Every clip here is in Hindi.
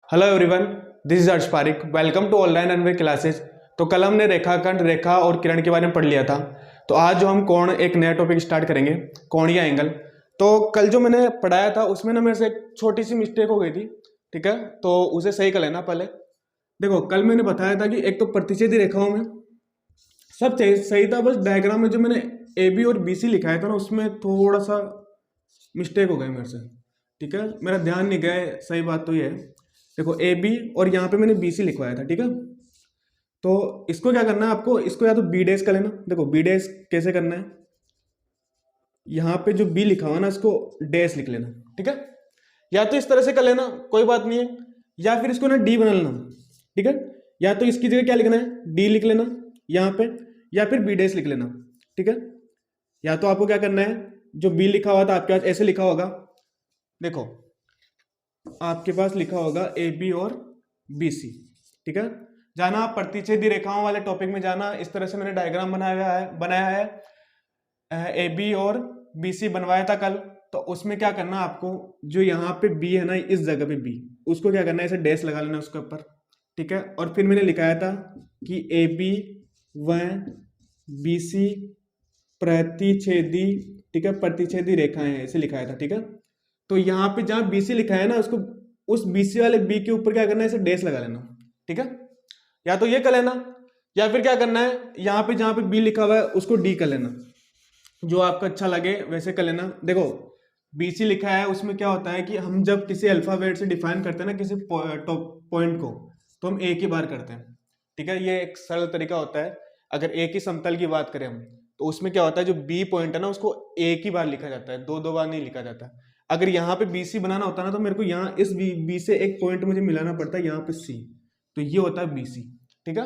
Hello everyone, this is Arsh Pareek. Welcome to online anyway classes. तो कल हमने रेखाखंड, रेखा और किरण के बारे में पढ़ लिया था। तो आज जो हम कोण, एक नया टॉपिक स्टार्ट करेंगे, कोण या एंगल। तो कल जो मैंने पढ़ाया था उसमें ना मेरे से एक छोटी सी मिस्टेक हो गई थी, ठीक है। तो उसे सही कर लेना पहले। देखो, कल मैंने बताया था कि एक तो प्रतिच्छेदी रेखाओं में सब सही था, बस डायग्राम में जो मैंने ए बी और बी सी लिखाया था ना उसमें थोड़ा सा मिस्टेक हो गया मेरे से, ठीक है। मेरा ध्यान नहीं गया, सही बात तो ये है। देखो, ए बी और यहाँ पे मैंने बी सी लिखवाया था, ठीक है। तो इसको क्या करना है आपको, इसको या तो बी डैश कर लेना। देखो बी डैश कैसे करना है, यहाँ पे जो बी लिखा हुआ ना इसको डैश लिख लेना, ठीक है। या तो इस तरह से कर लेना, कोई बात नहीं है, या फिर इसको ना डी बना लेना, ठीक है। या तो इसकी जगह क्या लिखना है, डी लिख लेना यहाँ पे, या फिर बी डैश लिख लेना, ठीक है। या तो आपको क्या करना है, जो बी लिखा हुआ था आपके पास ऐसे लिखा होगा, देखो आपके पास लिखा होगा ए बी और बी सी, ठीक है। जाना आप प्रतिच्छेदी रेखाओं वाले टॉपिक में जाना। इस तरह से मैंने डायग्राम बनाया है ए बी और बी सी बनवाया था कल। तो उसमें क्या करना आपको, जो यहाँ पे बी है ना, इस जगह पे बी, उसको क्या करना है, ऐसे डैश लगा लेना उसके ऊपर, ठीक है। और फिर मैंने लिखाया था कि ए बी व बी सी प्रतिच्छेदी, ठीक है, प्रतिच्छेदी रेखाएं हैं, ऐसे लिखाया था, ठीक है। तो यहाँ पे जहां BC लिखा है ना, उसको उस BC वाले B के ऊपर क्या करना है, ऐसे डैश लगा लेना, ठीक है। या तो ये कर लेना, या फिर क्या करना है, यहाँ पे जहां पे B लिखा हुआ है उसको D कर लेना, जो आपको अच्छा लगे वैसे कर लेना। देखो BC लिखा है, उसमें क्या होता है कि हम जब किसी अल्फाबेट से डिफाइन करते हैं ना किसी पॉइंट को, तो हम एक ही बार करते हैं, ठीक है। ये एक सरल तरीका होता है। अगर एक ही समतल की बात करें हम, तो उसमें क्या होता है, जो B पॉइंट है ना उसको एक ही बार लिखा जाता है, दो दो बार नहीं लिखा जाता। अगर यहाँ पे BC बनाना होता ना, तो मेरे को यहाँ इस B से एक पॉइंट मुझे मिलाना पड़ता है यहाँ पे C, तो ये होता है BC, ठीक है।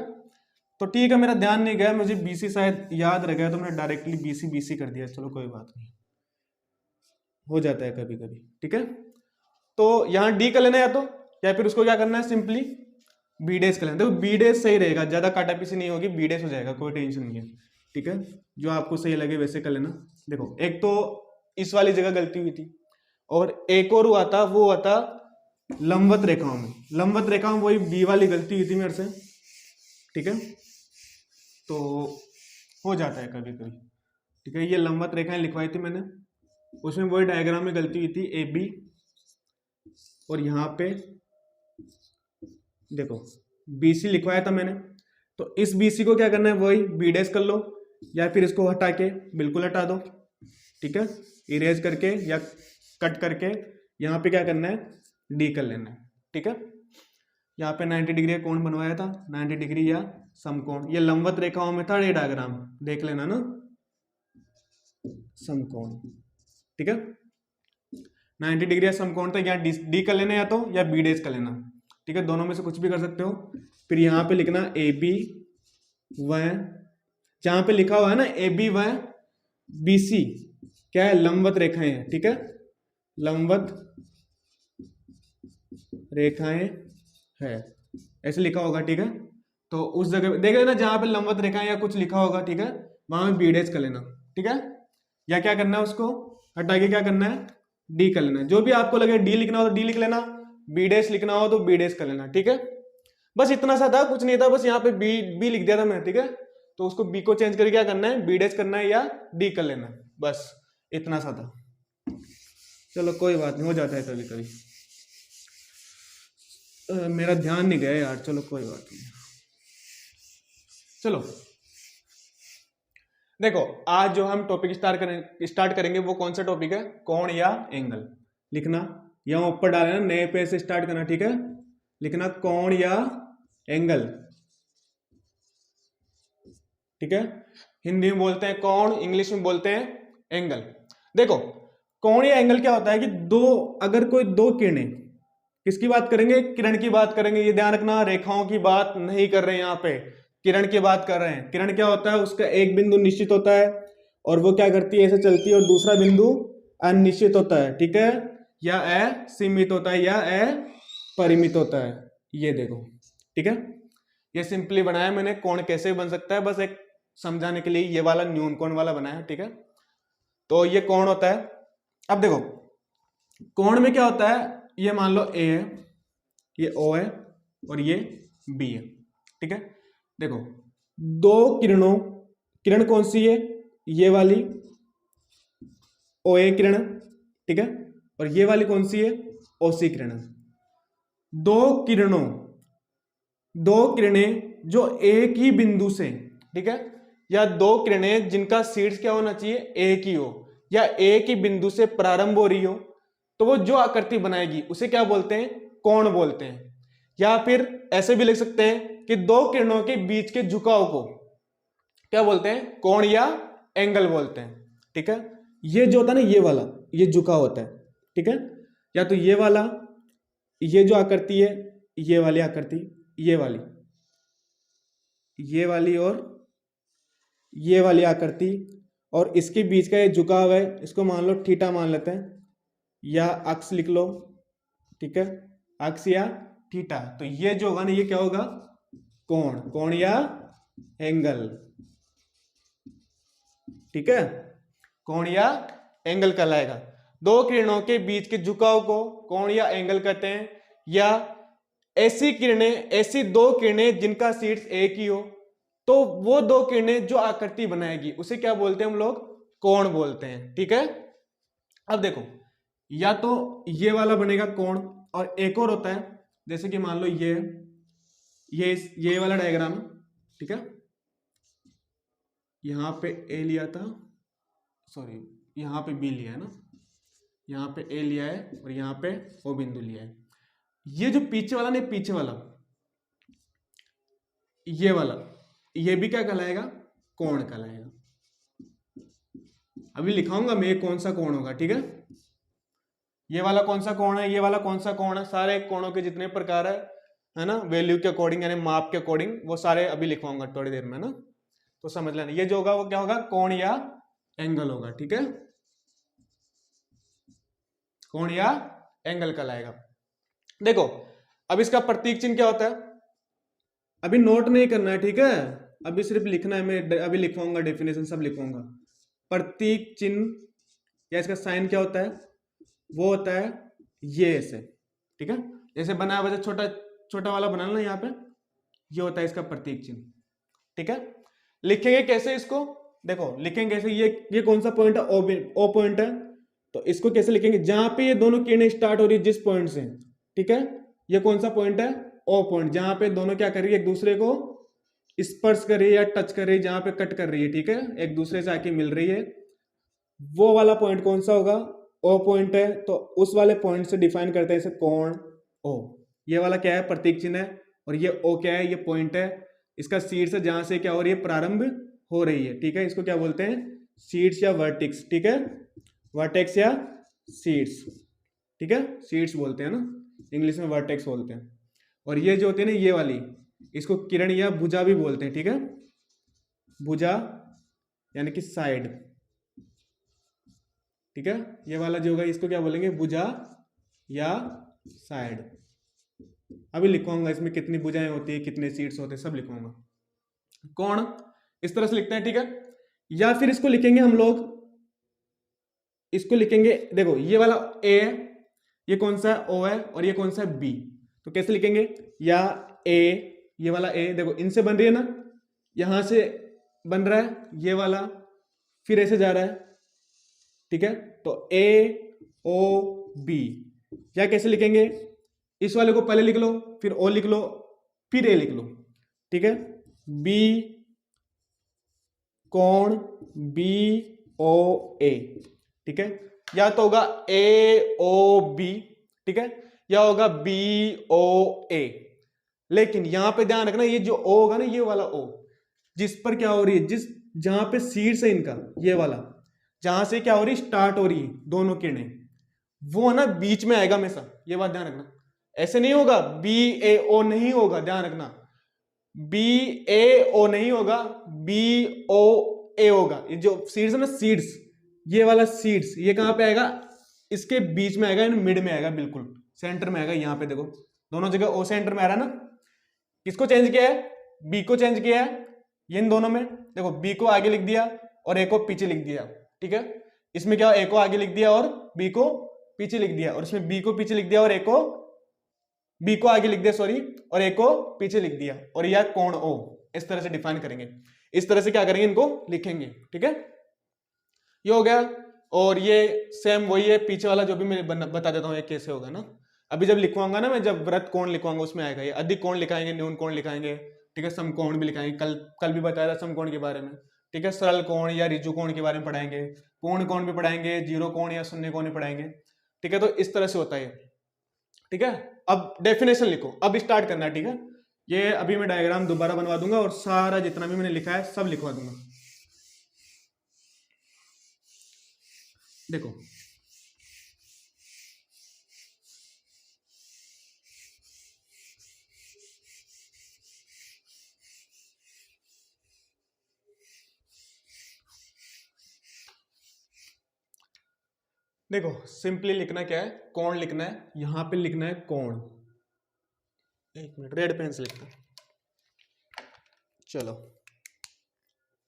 तो ठीक है, मेरा ध्यान नहीं गया, मुझे BC शायद याद रह गया, तो मैंने डायरेक्टली BC कर दिया। चलो कोई बात नहीं, हो जाता है कभी कभी, ठीक है। तो यहाँ D कर लेना, या फिर उसको क्या करना है, सिंपली बी डैश कर लेना। देखो बी डैश सही रहेगा, ज्यादा काटा पीसी नहीं होगी, बी डैश हो जाएगा, कोई टेंशन नहीं है, ठीक है। जो आपको सही लगे वैसे कर लेना। देखो एक तो इस वाली जगह गलती हुई थी, और एक और हुआ था, वो हुआ था लंबवत रेखाओं में। लंबवत रेखाओं वही बी वाली गलती हुई थी मेरे से, ठीक है। तो हो जाता है कभी कभी, ठीक है। ये लंबवत रेखाएं लिखवाई थी मैंने, उसमें वही डायग्राम में गलती हुई थी, ए बी, और यहाँ पे देखो BC लिखवाया था मैंने। तो इस BC को क्या करना है, वही बी डैश कर लो, या फिर इसको हटा के बिल्कुल हटा दो, ठीक है। इरेज करके या कट करके यहाँ पे क्या करना है, D कर लेना है, ठीक है। यहाँ पे 90 डिग्री का कोण बनवाया था, 90 डिग्री या समकोण। ये लंबवत रेखाओं में था, ये डायग्राम देख लेना ना, समकोण, ठीक है। 90 डिग्री या समकोण था, यहाँ D कर लेना, या बी डैश कर लेना, ठीक है। दोनों में से कुछ भी कर सकते हो। फिर यहाँ पे लिखना ए बी व, जहां पे लिखा हुआ है ना ए बी व बी सी, क्या है, लंबवत रेखाएं हैं, ठीक है। लंबवत रेखाएं है, ऐसे लिखा होगा, ठीक है। तो उस जगह देख लेना जहां पे लंबवत रेखाएं या कुछ लिखा होगा, ठीक है, वहां में बी डैश कर लेना, ठीक है। या क्या करना है, उसको हटा के क्या करना है, डी कर लेना। जो भी आपको लगे, डी लिखना हो तो डी लिख लेना, बी डैश लिखना हो तो बी डैश कर लेना, ठीक है। बस इतना सा था, कुछ नहीं था, बस यहाँ पे बी लिख दिया था मैंने, ठीक है। तो उसको बी को चेंज करके क्या करना है, बी डैश करना है या डी कर लेना, बस इतना सा था। चलो कोई बात नहीं, हो जाता है कभी कभी, मेरा ध्यान नहीं गया यार, चलो कोई बात नहीं। चलो देखो, आज जो हम टॉपिक स्टार्ट करेंगे वो कौन सा टॉपिक है, कोण या एंगल। लिखना यहाँ ऊपर डालना, नए पेज से स्टार्ट करना, ठीक है। लिखना कोण या एंगल, ठीक है। हिंदी में बोलते हैं कोण, इंग्लिश में बोलते हैं एंगल। देखो कोण या एंगल क्या होता है कि अगर कोई दो किरणें, किसकी बात करेंगे, किरण की बात करेंगे, ये ध्यान रखना, रेखाओं की बात नहीं कर रहे हैं, यहाँ पे किरण की बात कर रहे हैं। किरण क्या होता है, उसका एक बिंदु निश्चित होता है और वो क्या करती है, ऐसे चलती है, और दूसरा बिंदु अनिश्चित होता है, ठीक है, या असीमित होता है, या अपरिमित होता है। ये देखो, ठीक है, ये सिंपली बनाया मैंने, कोण कैसे बन सकता है, बस एक समझाने के लिए ये वाला न्यून कोण वाला बनाया, ठीक है। तो ये कोण होता है। अब देखो कोण में क्या होता है, ये मान लो ए है, ये O है और ये B है, ठीक है। देखो दो किरण कौन सी है, ये वाली OA किरण, ठीक है, और ये वाली कौन सी है, OC किरण। दो किरणें जो एक ही बिंदु से, ठीक है, या दो किरणें जिनका शीर्ष क्या होना चाहिए, एक ही हो, या एक ही बिंदु से प्रारंभ हो रही हो, तो वो जो आकृति बनाएगी उसे क्या बोलते हैं, कोण बोलते हैं। या फिर ऐसे भी लिख सकते हैं कि दो किरणों के बीच के झुकाव को क्या बोलते हैं, कोण या एंगल बोलते हैं, ठीक है। ये जो होता है ना, ये वाला, ये झुकाव होता है, ठीक है। या तो ये वाला, ये जो आकृति है, ये वाली आकृति, ये वाली और ये वाली आकृति, और इसके बीच का ये झुकाव है, इसको मान लो थीटा मान लेते हैं, या अक्ष लिख लो, ठीक है, अक्ष या थीटा। तो ये जो होगा ना, ये क्या होगा, कोण या एंगल, ठीक है, कोण या एंगल कहलाएगा। दो किरणों के बीच के झुकाव को कोण या एंगल कहते हैं। या ऐसी दो किरणें जिनका शीर्ष एक ही हो, तो वो दो किरणें जो आकृति बनाएगी उसे क्या बोलते हैं हम लोग, कोण बोलते हैं, ठीक है। अब देखो, या तो ये वाला बनेगा कोण, और एक और होता है, जैसे कि मान लो ये वाला डायग्राम, ठीक है, यहां पे ए लिया था, सॉरी यहां पे बी लिया है ना, यहां पे ए लिया है और यहां पे ओ बिंदु लिया है। ये जो पीछे वाला नहीं, पीछे वाला ये वाला, ये भी क्या कहलाएगा, कोण कहलाएगा। अभी लिखाऊंगा मैं कौन सा कोण होगा, ठीक है। ये वाला कौन सा कोण है, ये वाला कौन सा कोण है, सारे कोणों के जितने प्रकार है ना, वैल्यू के अकॉर्डिंग यानी माप के अकॉर्डिंग, वो सारे अभी लिखवाऊंगा थोड़ी देर में ना, तो समझ लेना। ये जो होगा वो क्या होगा, कोण या एंगल होगा, ठीक है, कोण या एंगल कहलाएगा। देखो अब इसका प्रतीक चिन्ह क्या होता है, अभी नोट नहीं करना है, ठीक है, अभी सिर्फ लिखना है, मैं अभी लिखवाऊंगा, डेफिनेशन सब लिखवाऊंगा। प्रतीक चिन्ह या इसका साइन क्या होता है, वो होता है ये ऐसे, ठीक है, जैसे बना है वैसे छोटा वाला बना लेना, यहाँ पे ये होता है इसका प्रतीक चिन्ह, ठीक है। लिखेंगे कैसे इसको, देखो लिखेंगे कैसे, ये कौन सा पॉइंट है, ओ पॉइंट है, तो इसको कैसे लिखेंगे, जहां पे ये दोनों किरणें स्टार्ट हो रही है जिस पॉइंट से, ठीक है, ये कौन सा पॉइंट है, ओ पॉइंट, जहां पे दोनों क्या कर रही है, एक दूसरे को स्पर्श कर रही है या टच कर रही है, जहां पे कट कर रही है, ठीक है, एक दूसरे से आके मिल रही है, वो वाला पॉइंट कौन सा होगा, ओ पॉइंट है। तो उस वाले पॉइंट से डिफाइन करते हैं इसे कोण ओ। ये वाला क्या है, प्रतीक चिन्ह है, और ये ओ क्या है, ये पॉइंट है, इसका शीर्ष है जहां से क्या हो रही है, प्रारंभ हो रही है, ठीक है, इसको क्या बोलते हैं, शीर्ष या वर्टेक्स, ठीक है, वर्टेक्स या शीर्ष, ठीक है, शीर्ष बोलते हैं ना, इंग्लिश में वर्टेक्स बोलते हैं। और ये जो होती है ना, ये वाली, इसको किरण या भुजा भी बोलते हैं, ठीक है, भुजा यानी कि साइड, ठीक है, ये वाला जो होगा इसको क्या बोलेंगे, भुजा या साइड। अभी लिखवाऊंगा इसमें कितनी भुजाएं होती है, कितने सीट्स होते हैं, सब लिखवाऊंगा। कोण इस तरह से लिखते हैं, ठीक है। या फिर इसको लिखेंगे हम लोग, इसको लिखेंगे, देखो ये वाला ए है, ये कौन सा है, ओ है, और ये कौन सा है, बी। तो कैसे लिखेंगे, या ए, ये वाला ए, देखो इनसे बन रही है ना, यहां से बन रहा है ये वाला, फिर ऐसे जा रहा है, ठीक है, तो ए ओ बी। या कैसे लिखेंगे, इस वाले को पहले लिख लो, फिर ओ लिख लो, फिर ए लिख लो, ठीक है, बी कोण बी ओ ए, ठीक है। या तो होगा ए ओ बी, ठीक है, या होगा बी ओ ए। लेकिन यहां पे ध्यान रखना, ये जो ओ होगा ना, ये वाला ओ, जिस पर क्या हो रही है, जहां पे शीर्ष है इनका, ये वाला, जहां से क्या हो रही है, स्टार्ट हो रही है दोनों किरणें, वो है ना बीच में आएगा हमेशा, ये बात ध्यान रखना। ऐसे नहीं होगा, बी ए ओ नहीं होगा, ध्यान रखना, बी ए ओ नहीं होगा, बी ओ ए होगा। ये जो सीड्स है ना, सीड्स, ये वाला सीड्स, ये कहां पे आएगा, इसके बीच में आएगा, मिड में आएगा, बिल्कुल सेंटर में आएगा। यहां पे देखो दोनों जगह ओ सेंटर में आ रहा है ना। किसको चेंज किया है, बी को चेंज किया है, ये इन दोनों में देखो, बी को आगे लिख दिया और ए को पीछे लिख दिया, ठीक है। इसमें क्या, ए को आगे लिख दिया और बी को पीछे लिख दिया, और इसमें बी को पीछे लिख दिया और ए को बी को आगे लिख दिया सॉरी, और ए को पीछे लिख दिया, और यह कोण ओ, इस तरह से डिफाइन करेंगे, इस तरह से क्या करेंगे, इनको लिखेंगे। ठीक है, ये हो गया। और ये सेम वही है, पीछे वाला जो भी मैं बता देता हूँ ये कैसे होगा ना। अभी जब लिखवाऊंगा ना मैं, जब वृत्त कोण लिखवाऊंगा उसमें आएगा ये, अधिक कोण लिखाएंगे, न्यून कोण लिखाएंगे, ठीक है, समकोण भी लिखाएंगे, कल भी बताया था समकोण के बारे में। ठीक है, सरल कोण या ऋजु कोण के बारे में पढ़ाएंगे, पूर्ण कोण भी पढ़ाएंगे, जीरो कोण या शून्य कोण भी पढ़ाएंगे। ठीक है, तो इस तरह से होता है। ठीक है, अब डेफिनेशन लिखो, अब स्टार्ट करना है। ठीक है, ये अभी मैं डायग्राम दोबारा बनवा दूंगा और सारा जितना भी मैंने लिखा है सब लिखवा दूंगा। देखो देखो सिंपली लिखना क्या है, कोण लिखना है, यहां पे लिखना है कोण। एक मिनट, रेड पेन से लिखते हैं, चलो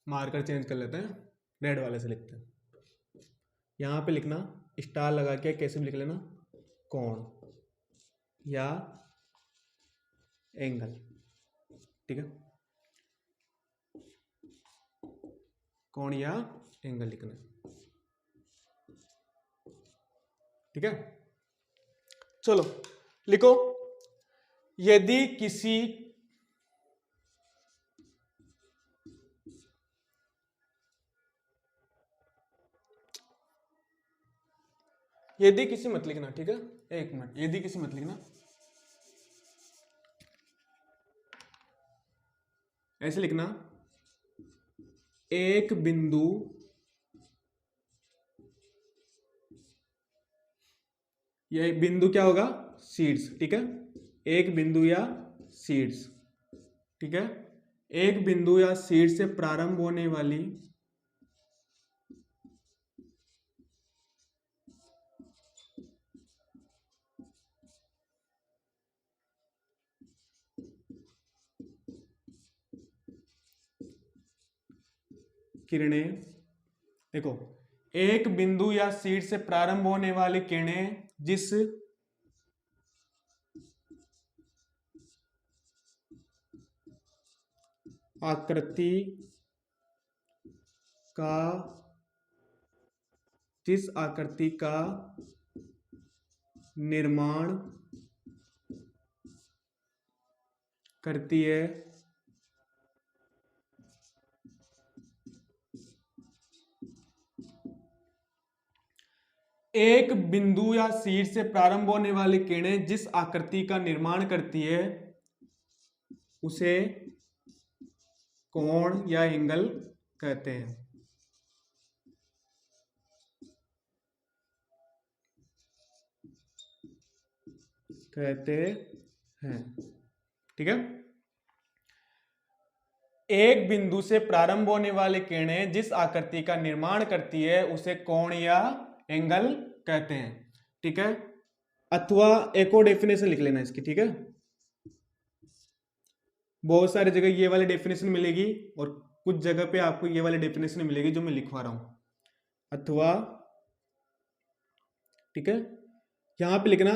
मार्कर चेंज कर लेते हैं, रेड वाले से लिखते हैं। यहां पे लिखना स्टार लगा के, कैसे भी लिख लेना, कोण या एंगल। ठीक है, कोण या एंगल लिखना है। ठीक है, चलो लिखो, यदि किसी मत लिखना, ठीक है, एक मिनट, यदि किसी मत लिखना, ऐसे लिखना, एक बिंदु ये बिंदु क्या होगा, शीर्ष। ठीक है, एक बिंदु या शीर्ष। ठीक है, एक बिंदु या शीर्ष से प्रारंभ होने वाली किरणें, देखो एक बिंदु या शीर्ष से प्रारंभ होने वाली किरणें जिस आकृति का निर्माण करती है एक बिंदु या शीर्ष से प्रारंभ होने वाली किरणें जिस आकृति का निर्माण करती है उसे कोण या एंगल कहते हैं। ठीक है, एक बिंदु से प्रारंभ होने वाली किरणें जिस आकृति का निर्माण करती है उसे कोण या एंगल कहते हैं। ठीक है, अथवा एक और डेफिनेशन लिख लेना इसकी। ठीक है, बहुत सारी जगह ये वाली डेफिनेशन मिलेगी और कुछ जगह पे आपको ये वाली डेफिनेशन मिलेगी जो मैं लिखवा रहा हूं, अथवा। ठीक है, यहां पे लिखना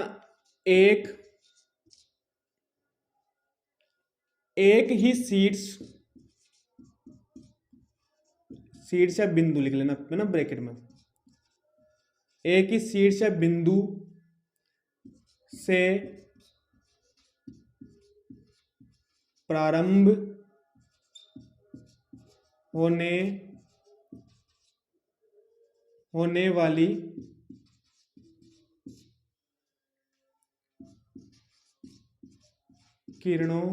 एक ही शीर्ष या बिंदु लिख लेना ना ब्रैकेट में, एक ही शीर्ष या बिंदु से प्रारंभ होने वाली किरणों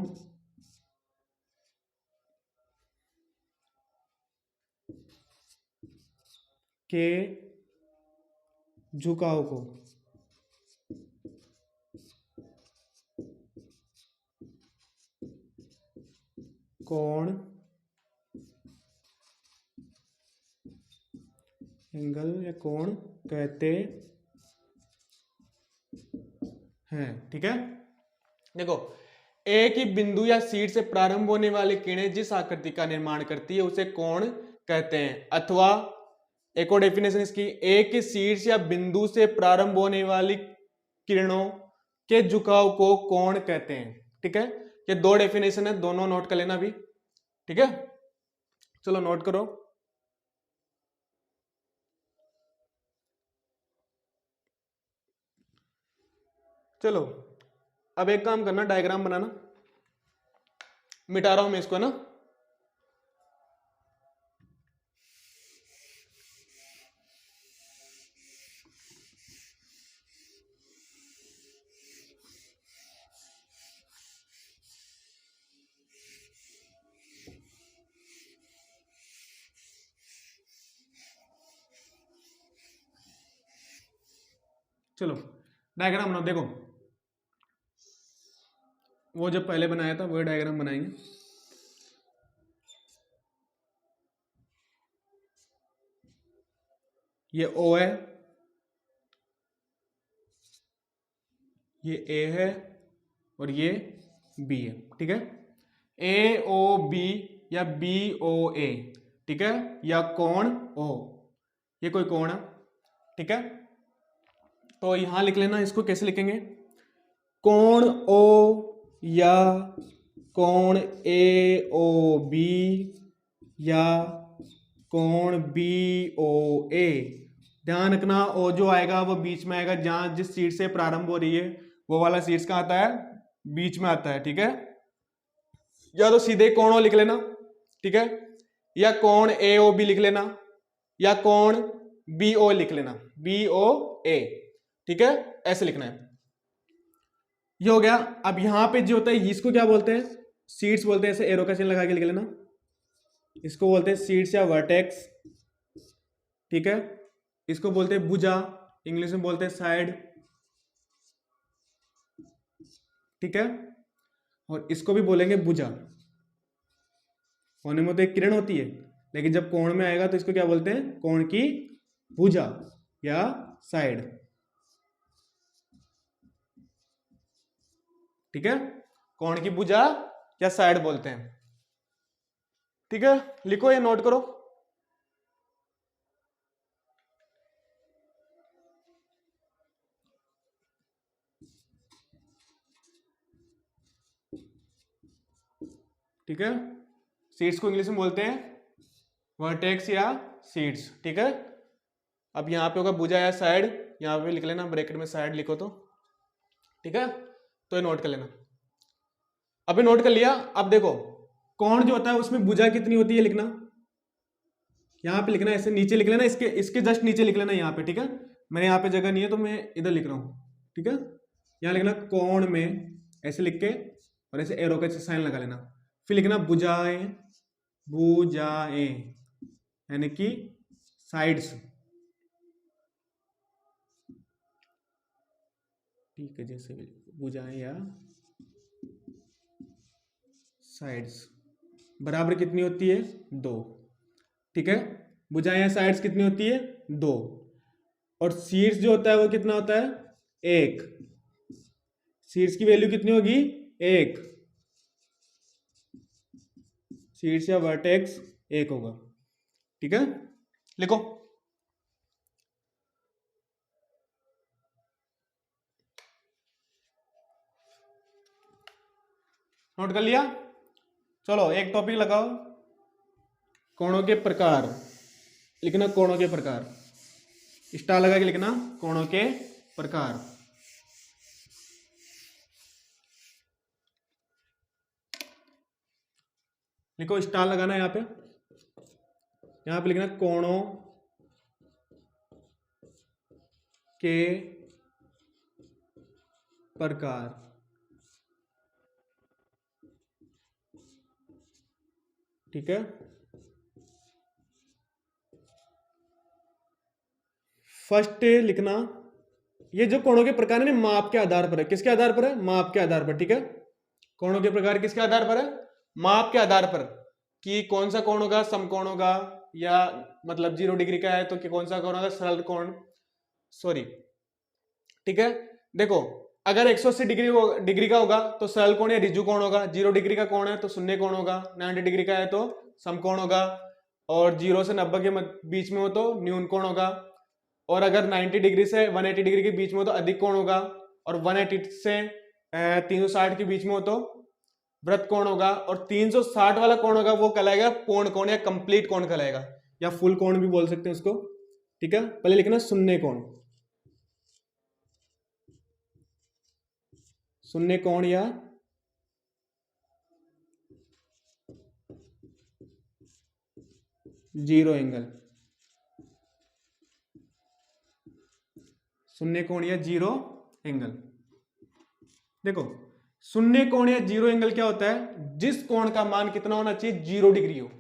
के झुकाव को कोण एंगल या कोण कहते हैं। ठीक है, देखो एक ही बिंदु या शीर्ष से प्रारंभ होने वाली किरणें जिस आकृति का निर्माण करती है उसे कोण कहते हैं। अथवा एक और डेफिनेशन इसकी, एक ही शीर्ष या बिंदु से प्रारंभ होने वाली किरणों के झुकाव को कोण कहते हैं। ठीक है, ये दो डेफिनेशन है, दोनों नोट कर लेना अभी। ठीक है, चलो नोट करो। चलो अब एक काम करना, डायग्राम बनाना। मिटा रहा हूं मैं इसको ना। चलो डायग्राम बनाओ। देखो वो जब पहले बनाया था वही डायग्राम बनाएंगे। ये O है, ये A है और ये B है। ठीक है, AOB या BOA। ठीक है, या कोण O, ये कोई कोण है। ठीक है, तो यहां लिख लेना। इसको कैसे लिखेंगे? कोण O या कोण AOB या कोण BOA। ध्यान रखना O जो आएगा वो बीच में आएगा, जहां जिस सीट से प्रारंभ हो रही है वो वाला सीट्स कहां आता है? बीच में आता है। ठीक है, या तो सीधे कोण O लिख लेना, ठीक है, या कोण AOB लिख लेना, या कोण BO लिख लेना, BOA। ठीक है, ऐसे लिखना है। ये हो गया। अब यहां पे जो होता है इसको क्या बोलते हैं? सीड्स बोलते हैं। ऐसे एरो का चिन्ह लगा के लिख लेना। इसको बोलते हैं सीड्स या वर्टेक्स। ठीक है, इसको बोलते हैं भुजा, इंग्लिश में बोलते हैं साइड। ठीक है, और इसको भी बोलेंगे भुजा। होने में तो एक किरण होती है, लेकिन जब कोण में आएगा तो इसको क्या बोलते हैं? कोण की भुजा या साइड। ठीक है, कोण की भुजा या साइड बोलते हैं। ठीक है, लिखो, ये नोट करो। ठीक है, सीड्स को इंग्लिश में बोलते हैं वर्टेक्स या सीड्स। ठीक है, अब यहां पे होगा भुजा या साइड, यहां पे लिख लेना, ब्रैकेट में साइड लिखो तो। ठीक है, तो ये नोट कर लेना। अभी नोट कर लिया। अब देखो कोण जो होता है उसमें भुजा कितनी होती है लिखना। यहां पे लिखना, ऐसे नीचे लिख लेना, इसके इसके जस्ट नीचे लिख लेना यहां पे। ठीक है, मेरे यहां पे जगह नहीं है तो मैं इधर लिख रहा हूं। ठीक है, यहां लिखना कोण में, ऐसे लिख के और ऐसे एरो का साइन लगा लेना। फिर लिखना भुजाएं, भुजाएं यानी कि साइड्स। ठीक है, जैसे भुजाएं या साइड्स बराबर कितनी होती है? 2। ठीक है, भुजाएं या साइड्स कितनी होती है? 2। और शीर्ष जो होता है वो कितना होता है? 1। शीर्ष की वैल्यू कितनी होगी? 1। शीर्ष या वर्टेक्स 1 होगा। ठीक है, लिखो। नोट कर लिया? चलो एक टॉपिक लगाओ, कोणों के प्रकार। लिखना कोणों के प्रकार, स्टार लगा के लिखना कोणों के प्रकार। लिखो, स्टार लगाना यहां पे लिखना कोणों के प्रकार। ठीक है, फर्स्ट लिखना, ये जो कोणों के प्रकार है माप के आधार पर है। किसके आधार पर है? माप के आधार पर। ठीक है, कोणों के प्रकार किसके आधार पर है? माप के आधार पर, कि कौन सा कोण होगा समकोण होगा, या मतलब 0 डिग्री का है तो कि कौन सा कोण होगा सरल कोण, सॉरी। ठीक है, देखो अगर 180 डिग्री का होगा तो सरल कोण या ऋजु कोण होगा। 0 डिग्री का कोण है तो शून्य कोण होगा। 90 डिग्री का है तो समकोण होगा, और 0 से 90 के बीच में हो तो न्यून कोण होगा, और अगर 90 डिग्री से 180 डिग्री के बीच में हो तो अधिक कोण होगा, और 180 से 360 के बीच में हो तो वृत्त कोण होगा, और 360 वाला कोण होगा वो कहलाएगा पूर्ण कोण या कंप्लीट कोण कहलाएगा, या फुल कोण भी बोल सकते हैं उसको। ठीक है, पहले लिखना शून्य कोण, शून्य कोण या जीरो एंगल, शून्य कोण या जीरो एंगल। देखो शून्य कोण या जीरो एंगल क्या होता है, जिस कोण का मान कितना होना चाहिए, 0 डिग्री हो,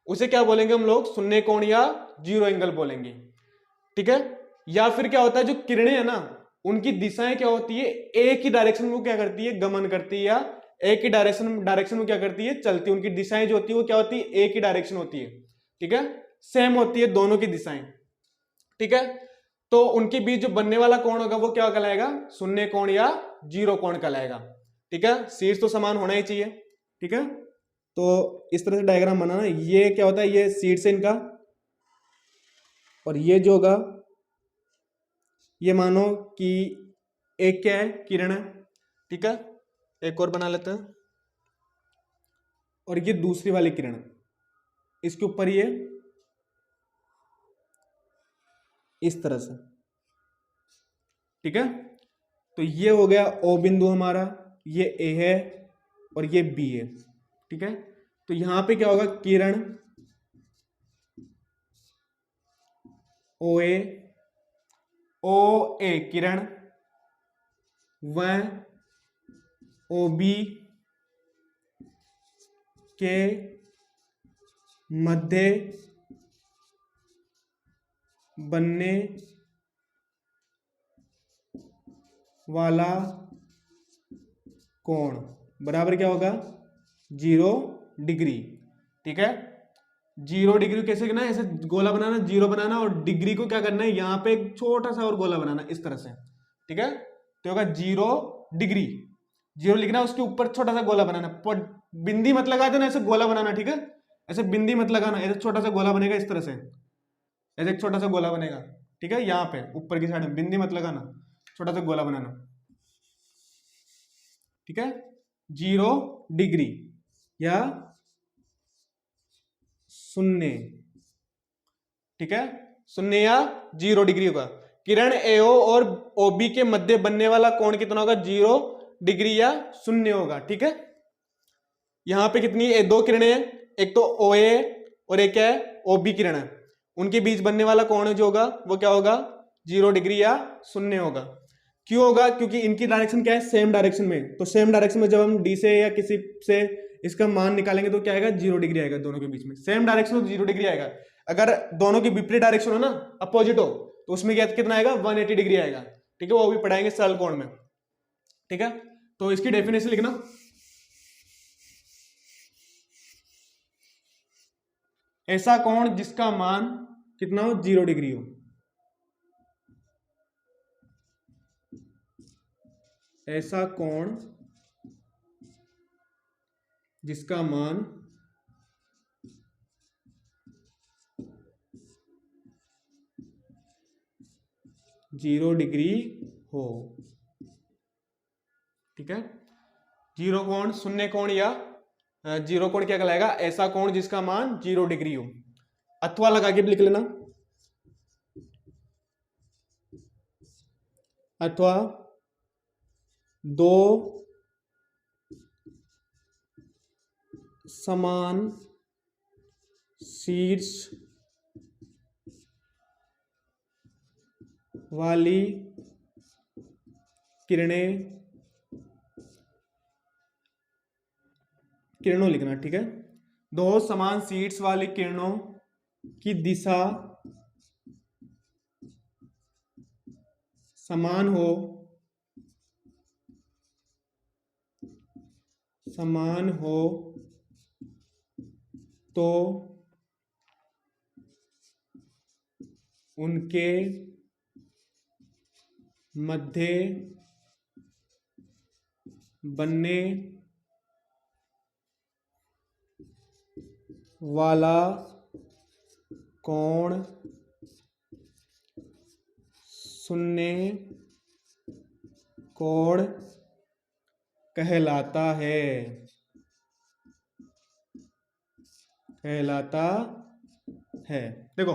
उसे क्या बोलेंगे हम लोग, शून्य कोण या जीरो एंगल बोलेंगे। ठीक है, या फिर क्या होता है, जो किरणें है ना उनकी दिशाएं क्या होती है, एक ही डायरेक्शन में क्या करती है, गमन करती है, या एक ही डायरेक्शन में क्या करती है, चलती है। उनकी दिशाएं जो होती है वो क्या होती है, एक ही डायरेक्शन होती है। ठीक है, सेम होती है दोनों की दिशाएं। ठीक है, तो उनके बीच जो बनने वाला कोण होगा वो क्या कहलाएगा, शून्य कोण या जीरो कोण कहलाएगा। ठीक है, शीर्ष तो समान होना ही चाहिए। ठीक है, तो इस तरह से डायग्राम बनाना। ये क्या होता है, ये शीर्ष है इनका, और ये जो होगा ये मानो कि एक क्या है, किरण है। ठीक है, एक और बना लेते हैं, और ये दूसरी वाली किरण, इसके ऊपर ये इस तरह से। ठीक है, तो ये हो गया ओ बिंदु हमारा, ये ए है और ये बी है। ठीक है, तो यहां पे क्या होगा, किरण ओ ए किरण व ओ बी के मध्य बनने वाला कोण बराबर क्या होगा, 0 डिग्री। ठीक है, 0 डिग्री कैसे करना है, ऐसे गोला बनाना, 0 बनाना, और डिग्री को क्या करना है, यहां पे एक छोटा सा और गोला बनाना इस तरह से। ठीक है, तो होगा 0 डिग्री, 0 लिखना, उसके ऊपर छोटा सा गोला बनाना, बिंदी मत लगा देना, ऐसे गोला बनाना। ठीक है, ऐसे बिंदी मत लगाना, ऐसे छोटा सा गोला बनेगा इस तरह से, ऐसे एक छोटा सा गोला बनेगा। ठीक है, यहाँ पे ऊपर की साइड में बिंदी मत लगाना, छोटा सा गोला बनाना। ठीक है, 0 डिग्री या शून्य। ठीक है, शून्य या 0 डिग्री होगा। किरण एओ और ओबी के मध्य बनने वाला कोण कितना होगा, 0 डिग्री या शून्य होगा। ठीक है, यहां पे कितनी दो किरणें हैं, एक तो ओ ए और एक क्या है, ओबी किरण है, उनके बीच बनने वाला कोण जो होगा वो क्या होगा, 0 डिग्री या शून्य होगा। क्यों होगा, क्योंकि इनकी डायरेक्शन क्या है, सेम डायरेक्शन में। तो सेम डायरेक्शन में जब हम डी से या किसी से इसका मान निकालेंगे तो क्या आएगा, 0 डिग्री आएगा। दोनों के बीच में सेम डायरेक्शन हो तो 0 डिग्री आएगा। अगर दोनों की विपरीत डायरेक्शन हो ना, अपोजिट हो, तो उसमें क्या कितना आएगा, 180 डिग्री आएगा। ठीक है, वो भी पढ़ाएंगे सरल कोण में। ठीक है, तो इसकी डेफिनेशन लिखना, ऐसा कोण जिसका मान कितना हो, 0 डिग्री हो। ऐसा कोण जिसका मान 0 डिग्री हो। ठीक है, 0 कोण, शून्य कोण या 0 कोण क्या कहलाएगा, ऐसा कोण जिसका मान 0 डिग्री हो। अथवा लगा के भी लिख लेना, अथवा दो समान शीर्ष वाली किरणों लिखना। ठीक है, दो समान शीर्ष वाली किरणों की दिशा समान हो तो उनके मध्य बनने वाला कोण शून्य कोण कहलाता है, कहलाता है। देखो,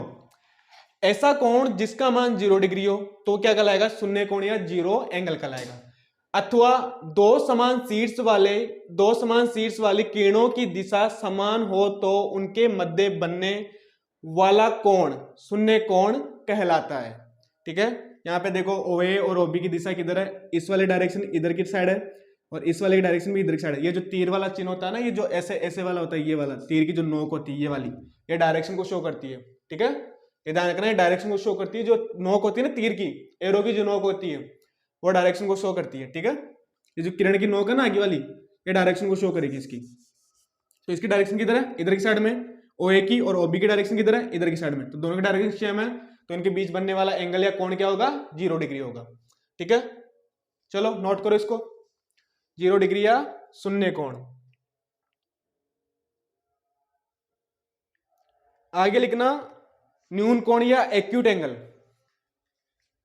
ऐसा कोण जिसका मान 0 डिग्री हो तो क्या कहलाएगा, शून्य कोण या जीरो एंगल कहलाएगा। अथवा दो समान शीर्ष वाली किरणों की दिशा समान हो तो उनके मध्य बनने वाला कोण शून्य कोण कहलाता है। ठीक है, यहाँ पे देखो OA और OB की दिशा किधर है, इस वाले डायरेक्शन इधर की साइड है और इस वाले डायरेक्शन भी इधर की साइड है। ये जो तीर वाला चिन्ह होता है ना, ये जो ऐसे ऐसे वाला होता है, ये वाला तीर की जो नोक होती है ये वाली, ये डायरेक्शन को शो करती है। ठीक है, ये ध्यान रखना, डायरेक्शन को शो करती है। जो नोक होती है ना तीर की, एरो की जो नोक होती है वो डायरेक्शन को शो करती है। ठीक है, ये जो किरण की नोक है ना आगे वाली, ये डायरेक्शन को शो करेगी इसकी। तो इसकी डायरेक्शन किधर है, इधर की साइड में। OA की और OB की डायरेक्शन किधर है, इधर की साइड में। तो दोनों की डायरेक्शन सेम है, तो इनके बीच बनने वाला एंगल या कोण क्या होगा, 0 डिग्री होगा। ठीक है, चलो नोट करो इसको, 0 डिग्री या शून्य कोण। आगे लिखना न्यून कोण या एक्यूट एंगल।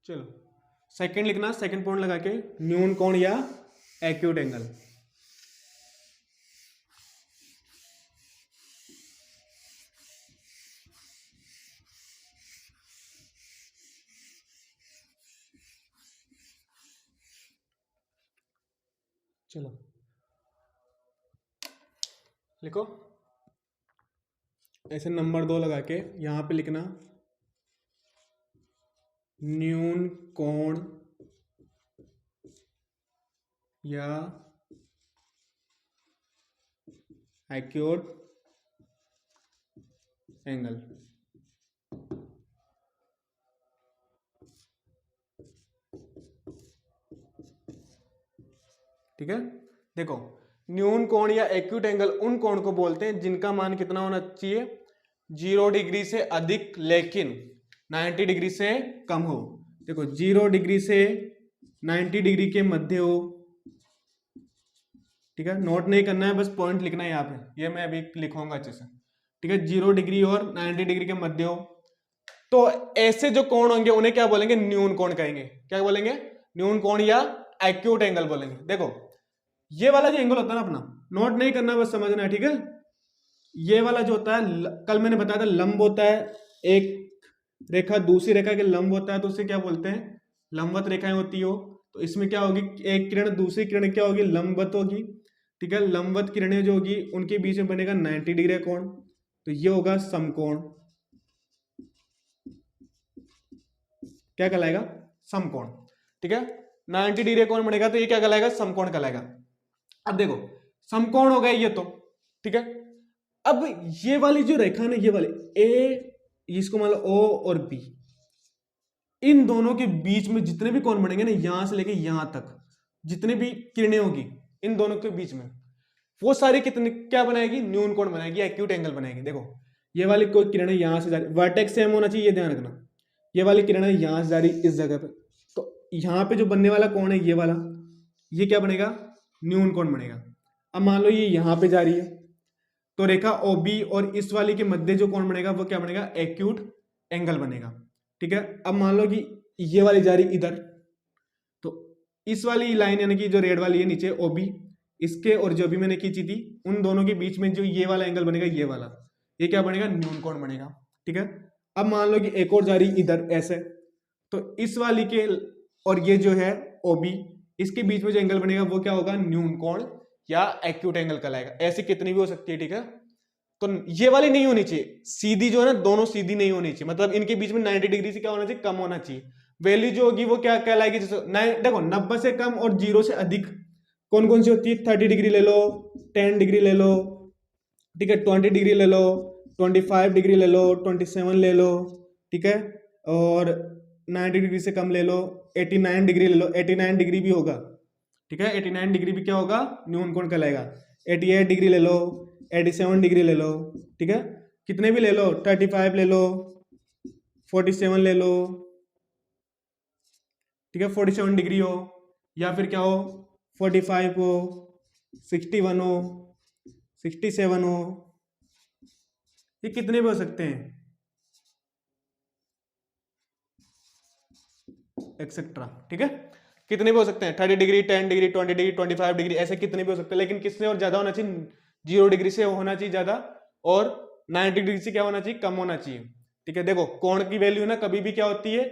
चलो सेकंड लिखना, सेकंड पॉइंट लगा के, न्यून कोण या एक्यूट एंगल। चलो लिखो, ऐसे नंबर 2 लगा के यहां पे लिखना न्यून कोण या एक्यूट एंगल। ठीक है, देखो न्यून कोण या एक्यूट एंगल उन कोण को बोलते हैं जिनका मान कितना होना चाहिए, 0 डिग्री से अधिक लेकिन 90 डिग्री से कम हो। देखो 0 डिग्री से 90 डिग्री के मध्य हो। ठीक है, नोट नहीं करना है, बस पॉइंट लिखना है यहाँ पे, ये मैं अभी लिखूंगा अच्छे से। ठीक है, 0 डिग्री और 90 डिग्री के मध्य हो तो ऐसे जो कोण होंगे उन्हें क्या बोलेंगे, न्यून कोण कहेंगे। क्या बोलेंगे, न्यून कोण या एक्यूट एंगल बोलेंगे। देखो ये वाला जो एंगल होता है ना अपना, नोट नहीं करना, बस समझना है। ठीक है, ये वाला जो होता है, कल मैंने बताया था लंब होता है, एक रेखा दूसरी रेखा के लंब होता है तो उसे क्या बोलते हैं, लंबवत रेखाएं होती हो। तो इसमें क्या होगी, एक किरण दूसरी किरण क्या होगी, लंबवत होगी। ठीक है, लंबवत किरणें जो होगी उनके बीच में बनेगा 90 डिग्री कोण, तो ये होगा समकोण। क्या कहलाएगा, समकोण। ठीक है, 90 डिग्री कोण बनेगा तो ये क्या कहलाएगा, समकोण कहलाएगा। अब देखो समकोण हो गया ये तो। ठीक है, अब ये वाली जो रेखा ना, ये वाले ए, इसको मान लो O और B, इन दोनों के बीच में जितने भी कोण बनेंगे ना, यहां से लेके यहां तक जितने भी किरणें होगी इन दोनों के बीच में, वो सारी कितने क्या बनाएगी, न्यून कोण बनाएगी, एक्यूट एंगल बनाएगी। देखो ये वाली कोई किरणें यहां से जा रही, वर्टेक्स सेम होना चाहिए, ये ध्यान रखना। ये वाली किरणें यहां से जा रही इस जगह पे, तो यहां पे जो बनने वाला कोण है ये वाला, ये क्या बनेगा, न्यून कोण बनेगा। अब मान लो ये यहां पे जा रही है तो रेखा OB और इस वाली के मध्य जो कोण बनेगा वो क्या बनेगा, एक्यूट एंगल बनेगा। ठीक है, अब मान लो कि ये वाली जा रही इधर, तो इस वाली लाइन यानी कि जो रेड वाली है नीचे OB, इसके और जो भी मैंने खींची थी उन दोनों के बीच में जो ये वाला एंगल बनेगा, ये वाला, ये क्या बनेगा, न्यून कोण बनेगा। ठीक है, अब मान लो कि एक और जा रही इधर ऐसे, तो इस वाली के और ये जो है OB, इसके बीच में जो एंगल बनेगा वो क्या होगा, न्यून कोण या एक्यूट एंगल कहलाएगा। ऐसी कितनी भी हो सकती है। ठीक है, तो ये वाली नहीं होनी चाहिए, सीधी जो है ना, दोनों सीधी नहीं होनी चाहिए, मतलब इनके बीच में 90 डिग्री से क्या होना चाहिए, कम होना चाहिए। वैल्यू जो होगी वो क्या कहलाएगी, देखो 90 से कम और 0 से अधिक कौन कौन सी होती है, 30 डिग्री ले लो, 10 डिग्री ले लो, ठीक है, 20 डिग्री ले लो, 25 डिग्री ले लो, 27 ले लो। ठीक है, और 90 डिग्री से कम ले लो, 89 डिग्री ले लो, 89 डिग्री भी होगा। ठीक है, 89 डिग्री भी क्या होगा, न्यून कोण कहलाएगा। 88 डिग्री ले लो, 87 डिग्री ले लो। ठीक है, कितने भी ले लो, 35 ले लो, 47 ले लो। ठीक है, 47 डिग्री हो या फिर क्या हो, 45 हो, 61 हो, 67 हो, ये कितने भी हो सकते हैं, एक्सेट्रा। ठीक है, कितने भी हो सकते हैं, 30 डिग्री, 10 डिग्री, 20 डिग्री, 25 डिग्री, ऐसे कितने भी हो सकते हैं, लेकिन किससे और ज्यादा होना चाहिए, 0 डिग्री से होना चाहिए ज्यादा, और 90 डिग्री से क्या होना चाहिए, कम होना चाहिए। ठीक है, देखो कोण की वैल्यू ना कभी भी क्या होती है,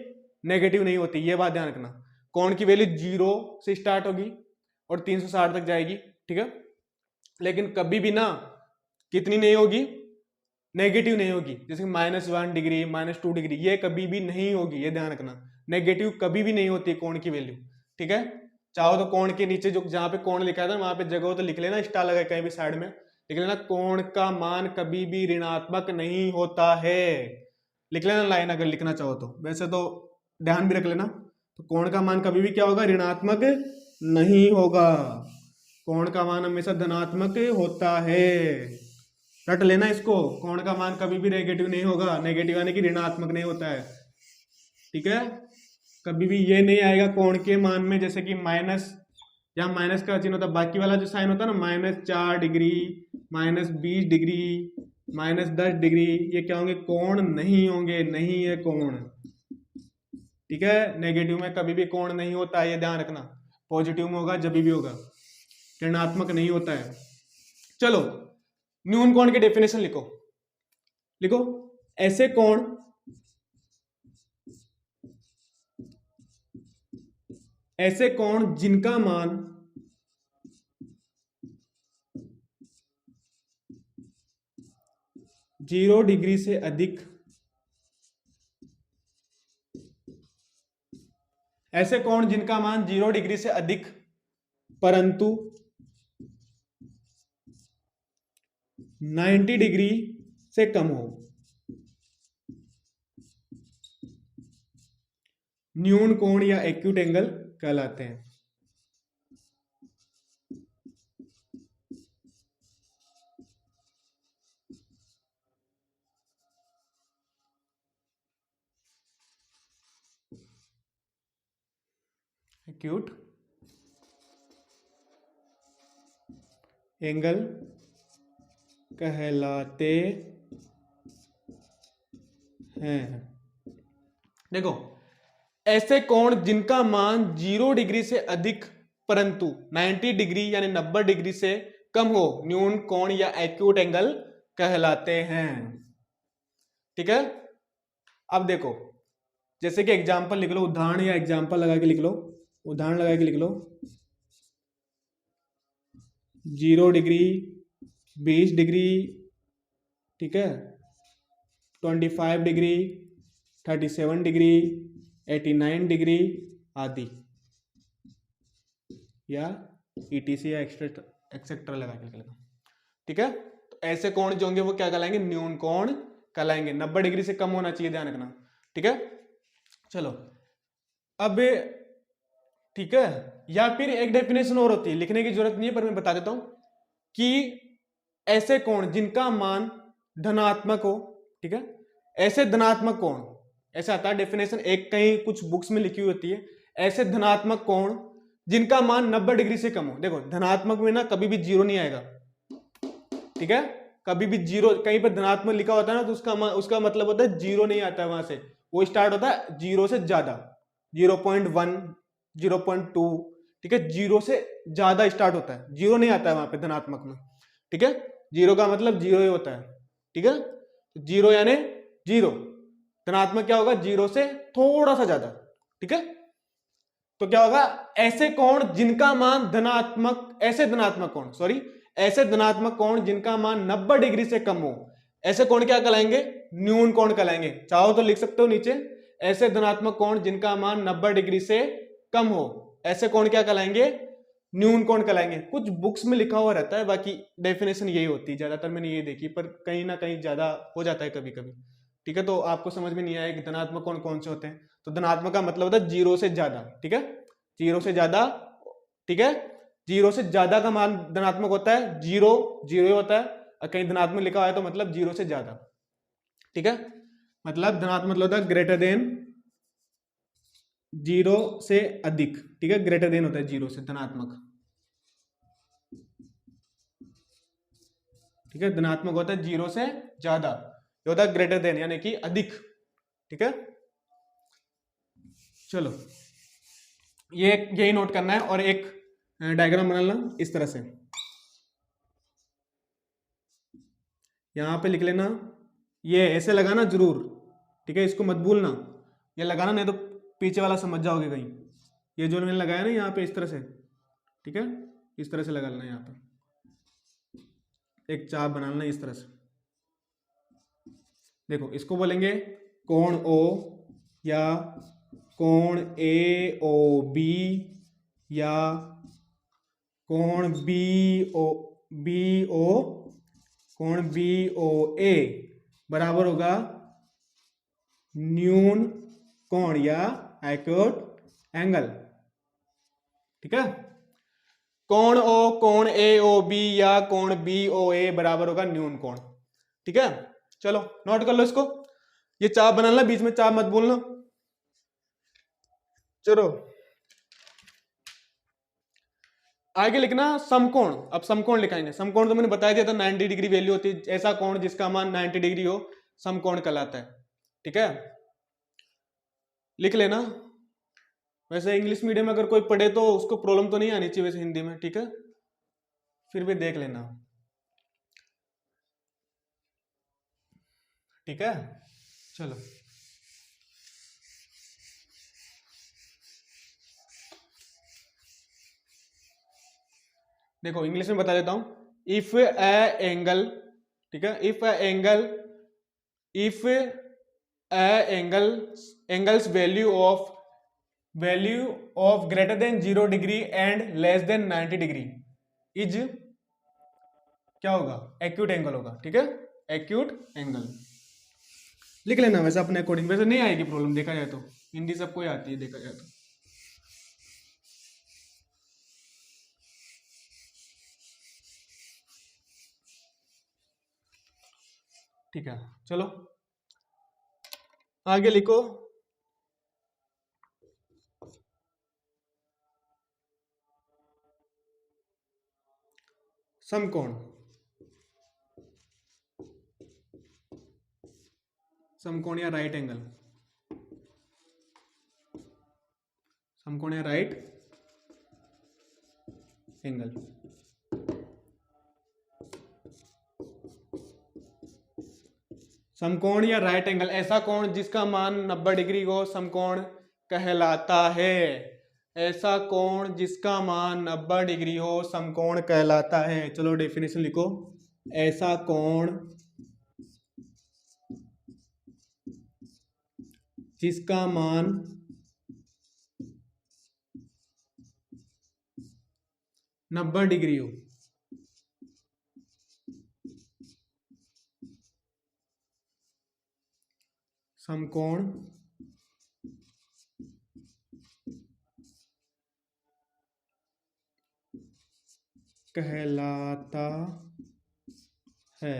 नेगेटिव नहीं होती, ये बात ध्यान रखना। कोण की वैल्यू 0 से स्टार्ट होगी और 360 तक जाएगी। ठीक है, लेकिन कभी भी ना कितनी नहीं होगी, नेगेटिव नहीं होगी। जैसे -1 डिग्री, -2 डिग्री, ये कभी भी नहीं होगी, ये ध्यान रखना। नेगेटिव कभी भी नहीं होती कोण की वैल्यू। ठीक है, चाहो तो कोण के नीचे जो जहां पे कोण लिखा था वहां पे जगह हो तो लिख लेना, स्टार लगा कहीं भी साइड में लिख लेना, कोण का मान कभी भी ऋणात्मक नहीं होता है। लिख लेना लाइन अगर लिखना चाहो तो, वैसे तो ध्यान भी रख लेना। तो कोण का मान कभी भी क्या होगा, ऋणात्मक नहीं होगा। कोण का मान हमेशा धनात्मक होता है, रट लेना इसको। कोण का मान कभी भी नेगेटिव नहीं होगा, नेगेटिव यानी कि ऋणात्मक नहीं होता है। ठीक है, कभी भी ये नहीं आएगा कोण के मान में, जैसे कि माइनस, यहाँ माइनस का चिन्ह होता है, बाकी वाला जो साइन होता है ना, -4 डिग्री, -20 डिग्री, -10 डिग्री, ये क्या होंगे, कोण नहीं होंगे, नहीं है कोण। ठीक है, नेगेटिव में कभी भी कोण नहीं होता है, ये ध्यान रखना। पॉजिटिव में होगा जब भी होगा, ऋणात्मक नहीं होता है। चलो न्यून कोण की डेफिनेशन लिखो, लिखो ऐसे कोण जिनका मान जीरो डिग्री से अधिक, ऐसे कोण जिनका मान 0 डिग्री से अधिक परंतु 90 डिग्री से कम हो, न्यून कोण या एक्यूट एंगल कहलाते हैं। एक्यूट एंगल कहलाते हैं। देखो ऐसे कोण जिनका मान 0 डिग्री से अधिक परंतु 90 डिग्री यानी 90 डिग्री से कम हो, न्यून कोण या एक्यूट एंगल कहलाते हैं। ठीक है, अब देखो जैसे कि एग्जांपल लिख लो, उदाहरण या एग्जांपल लगा के लिख लो, उदाहरण लगा के लिख लो, 0 डिग्री, 20 डिग्री, ठीक है, 25 डिग्री, 37 डिग्री, 89 डिग्री आदि, या ETC या एक्सेट्रा लगा के लिखना। ठीक है, तो ऐसे कोण जो होंगे वो क्या कहलाएंगे, न्यून कोण कहलाएंगे। 90 डिग्री से कम होना चाहिए, ध्यान रखना। ठीक है, चलो अब ठीक है, या फिर एक डेफिनेशन और होती है, लिखने की जरूरत नहीं है पर मैं बता देता हूं कि ऐसे कोण जिनका मान धनात्मक हो, ठीक है, ऐसे धनात्मक कोण, ऐसा आता है डेफिनेशन, एक कहीं कुछ बुक्स में लिखी हुई होती है, ऐसे धनात्मक कोण जिनका मान 90 डिग्री से कम हो। देखो धनात्मक में ना कभी भी 0 नहीं आएगा। ठीक है, कभी भी 0, कहीं पर धनात्मक लिखा होता है ना तो उसका मतलब होता है 0 नहीं आता है, वहां से वो स्टार्ट होता है 0 से ज्यादा, 0.1, 0.2, ठीक है, 0 से ज्यादा स्टार्ट होता है, 0 नहीं आता है वहां पे धनात्मक में। ठीक है, 0 का मतलब 0 ही होता है। ठीक है, 0 यानी 0, धनात्मक क्या होगा, 0 से थोड़ा सा ज्यादा। ठीक है, तो क्या होगा, ऐसे कोण जिनका मान धनात्मक, ऐसे धनात्मक कोण जिनका मान 90 डिग्री से कम हो, ऐसे कोण क्या कहलाएंगे, न्यून कोण कहलाएंगे। चाहो तो लिख सकते हो नीचे, ऐसे धनात्मक कोण जिनका मान 90 डिग्री से कम हो, ऐसे कोण क्या कहलाएंगे, न्यून कोण कहलाएंगे। कुछ बुक्स में लिखा हुआ रहता है, बाकी डेफिनेशन यही होती है, ज्यादातर मैंने ये देखी, पर कहीं ना कहीं ज्यादा हो जाता है कभी कभी। ठीक है, तो आपको समझ में नहीं आया कि धनात्मक कोण कौन से होते हैं, तो धनात्मक का मतलब होता है 0 से ज्यादा। ठीक है, 0 से ज्यादा, ठीक है, 0 से ज्यादा का मान धनात्मक होता है, 0 0 ही होता है, और कहीं धनात्मक लिखा हुआ है तो मतलब 0 से ज्यादा। ठीक है, मतलब धनात्मक मतलब होता है ग्रेटर देन 0 से अधिक। ठीक है, ग्रेटर देन होता है 0 से, धनात्मक। ठीक है, धनात्मक होता है 0 से ज्यादा, ये होता है ग्रेटर देन यानी कि अधिक। ठीक है, चलो ये यही नोट करना है और एक डायग्राम बनाना इस तरह से, यहां पे लिख लेना, ये ऐसे लगाना जरूर, ठीक है, इसको मत भूलना, ये लगाना नहीं तो पीछे वाला समझ जाओगे कहीं। ये जो मैंने लगाया ना यहाँ पे इस तरह से, ठीक है, इस तरह से लगा लेना, यहाँ पे एक चाप बना लेना इस तरह से। देखो इसको बोलेंगे कोण ओ या कोण ए ओ बी या कोण बी ओ कोण बी ओ ए बराबर होगा न्यून कोण या एक्यूट एंगल, ठीक है। कोण ओ कोण ए ओ बी या कोण बी ओ ए बराबर होगा न्यून कोण, ठीक है। चलो नोट कर लो इसको, ये चाप बनाना, बीच में चाप मत बोलना। चलो आगे लिखना समकोण। अब समकोण लिखाएंगे। समकोण तो मैंने बता दिया था 90 डिग्री वैल्यू होती है, ऐसा कोण जिसका मान 90 डिग्री हो समकोण कहलाता है, ठीक है, लिख लेना। वैसे इंग्लिश मीडियम में अगर कोई पढ़े तो उसको प्रॉब्लम तो नहीं आनी चाहिए वैसे हिंदी में, ठीक है, फिर भी देख लेना, ठीक है। चलो देखो इंग्लिश में बता देता हूं। इफ ए एंगल, ठीक है, if angles value of greater than 0 degree and less than 90 degree is क्या होगा, एक्यूट एंगल होगा, ठीक है, एक्यूट एंगल लिख लेना। वैसे अपने अकॉर्डिंग वैसे नहीं आएगी प्रॉब्लम, देखा जाए तो हिंदी सबको आती है देखा जाए तो। ठीक है चलो आगे लिखो। समकोण, समकोण या राइट एंगल, समकोण या राइट एंगल, समकोण या राइट एंगल, ऐसा कोण जिसका मान 90 डिग्री हो समकोण कहलाता है। ऐसा कोण जिसका मान 90 डिग्री हो समकोण कहलाता है। चलो डेफिनेशन लिखो। ऐसा कोण जिसका मान 90 डिग्री हो समकोण कहलाता है।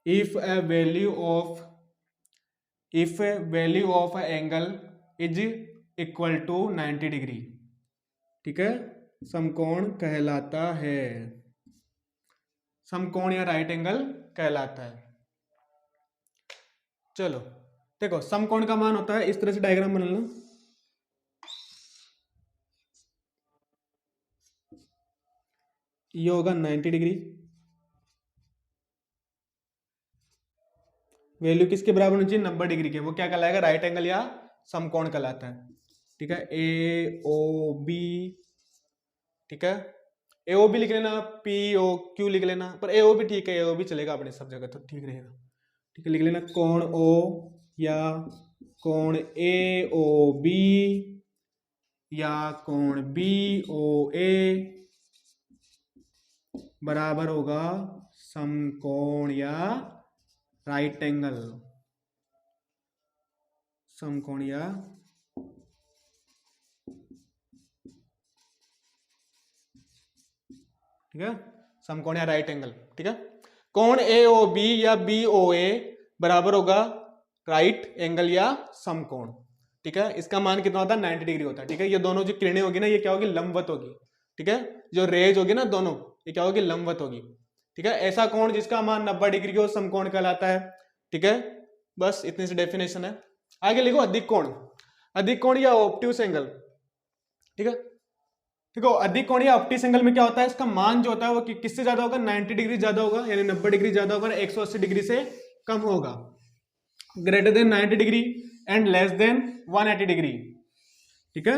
If a value of a angle is equal to 90 degree, ठीक है, समकोण कहलाता है, समकोण या राइट एंगल कहलाता है। चलो देखो समकोण का मान होता है, इस तरह से डायग्राम बना लो। ये होगा 90 डिग्री, वैल्यू किसके बराबर होनी चाहिए, 90 डिग्री के, वो क्या कहलाएगा, राइट एंगल या समकोण कहलाता है, ठीक है। ए ओ बी, ठीक है, ए ओ बी लिख लेना, पी ओ क्यू लिख लेना, पर ए ओ भी ठीक है, ए ओ भी चलेगा अपने सब जगह तो ठीक रहेगा, ठीक है। लिख लेना कोण ओ या कोण ए ओ बी या कोण बी ओ ए बराबर होगा समकोण या राइट एंगल, समकोण या ठीक है, समकोण या राइट एंगल, ठीक है। कोण ए ओ बी या बी ओ ए बराबर होगा राइट एंगल या समकोण, ठीक है। इसका मान कितना होता है, 90 डिग्री होता है, ठीक है। ये दोनों जो किरणें होगी ना, ये क्या होगी, लंबवत होगी, ठीक है। जो रेज होगी ना दोनों, ये क्या होगी, लंबवत होगी, ठीक है। ऐसा कोण जिसका मान 90 डिग्री हो समकोण कहलाता है, ठीक है। बस इतनी सी डेफिनेशन है। आगे लिखो अधिक कोण, अधिक कोण या ऑब्ट्यूस एंगल, ठीक है। देखो अधिक कोण या ऑब्ट्यूस एंगल में क्या होता है, इसका मान जो होता है वो किससे ज्यादा होगा, 90 डिग्री ज्यादा होगा, यानी 90 डिग्री ज्यादा होगा, 180 डिग्री से कम होगा, greater than 90 degree and less than 180 degree, ठीक है।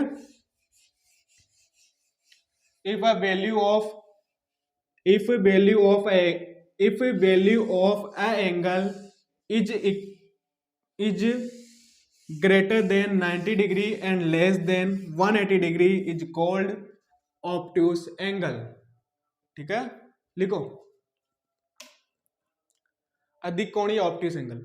If a value of angle is greater than 90 degree and less than 180 degree is called obtuse angle, ठीक है। लिखो अधिक कोणीय ऑब्ट्यूस एंगल,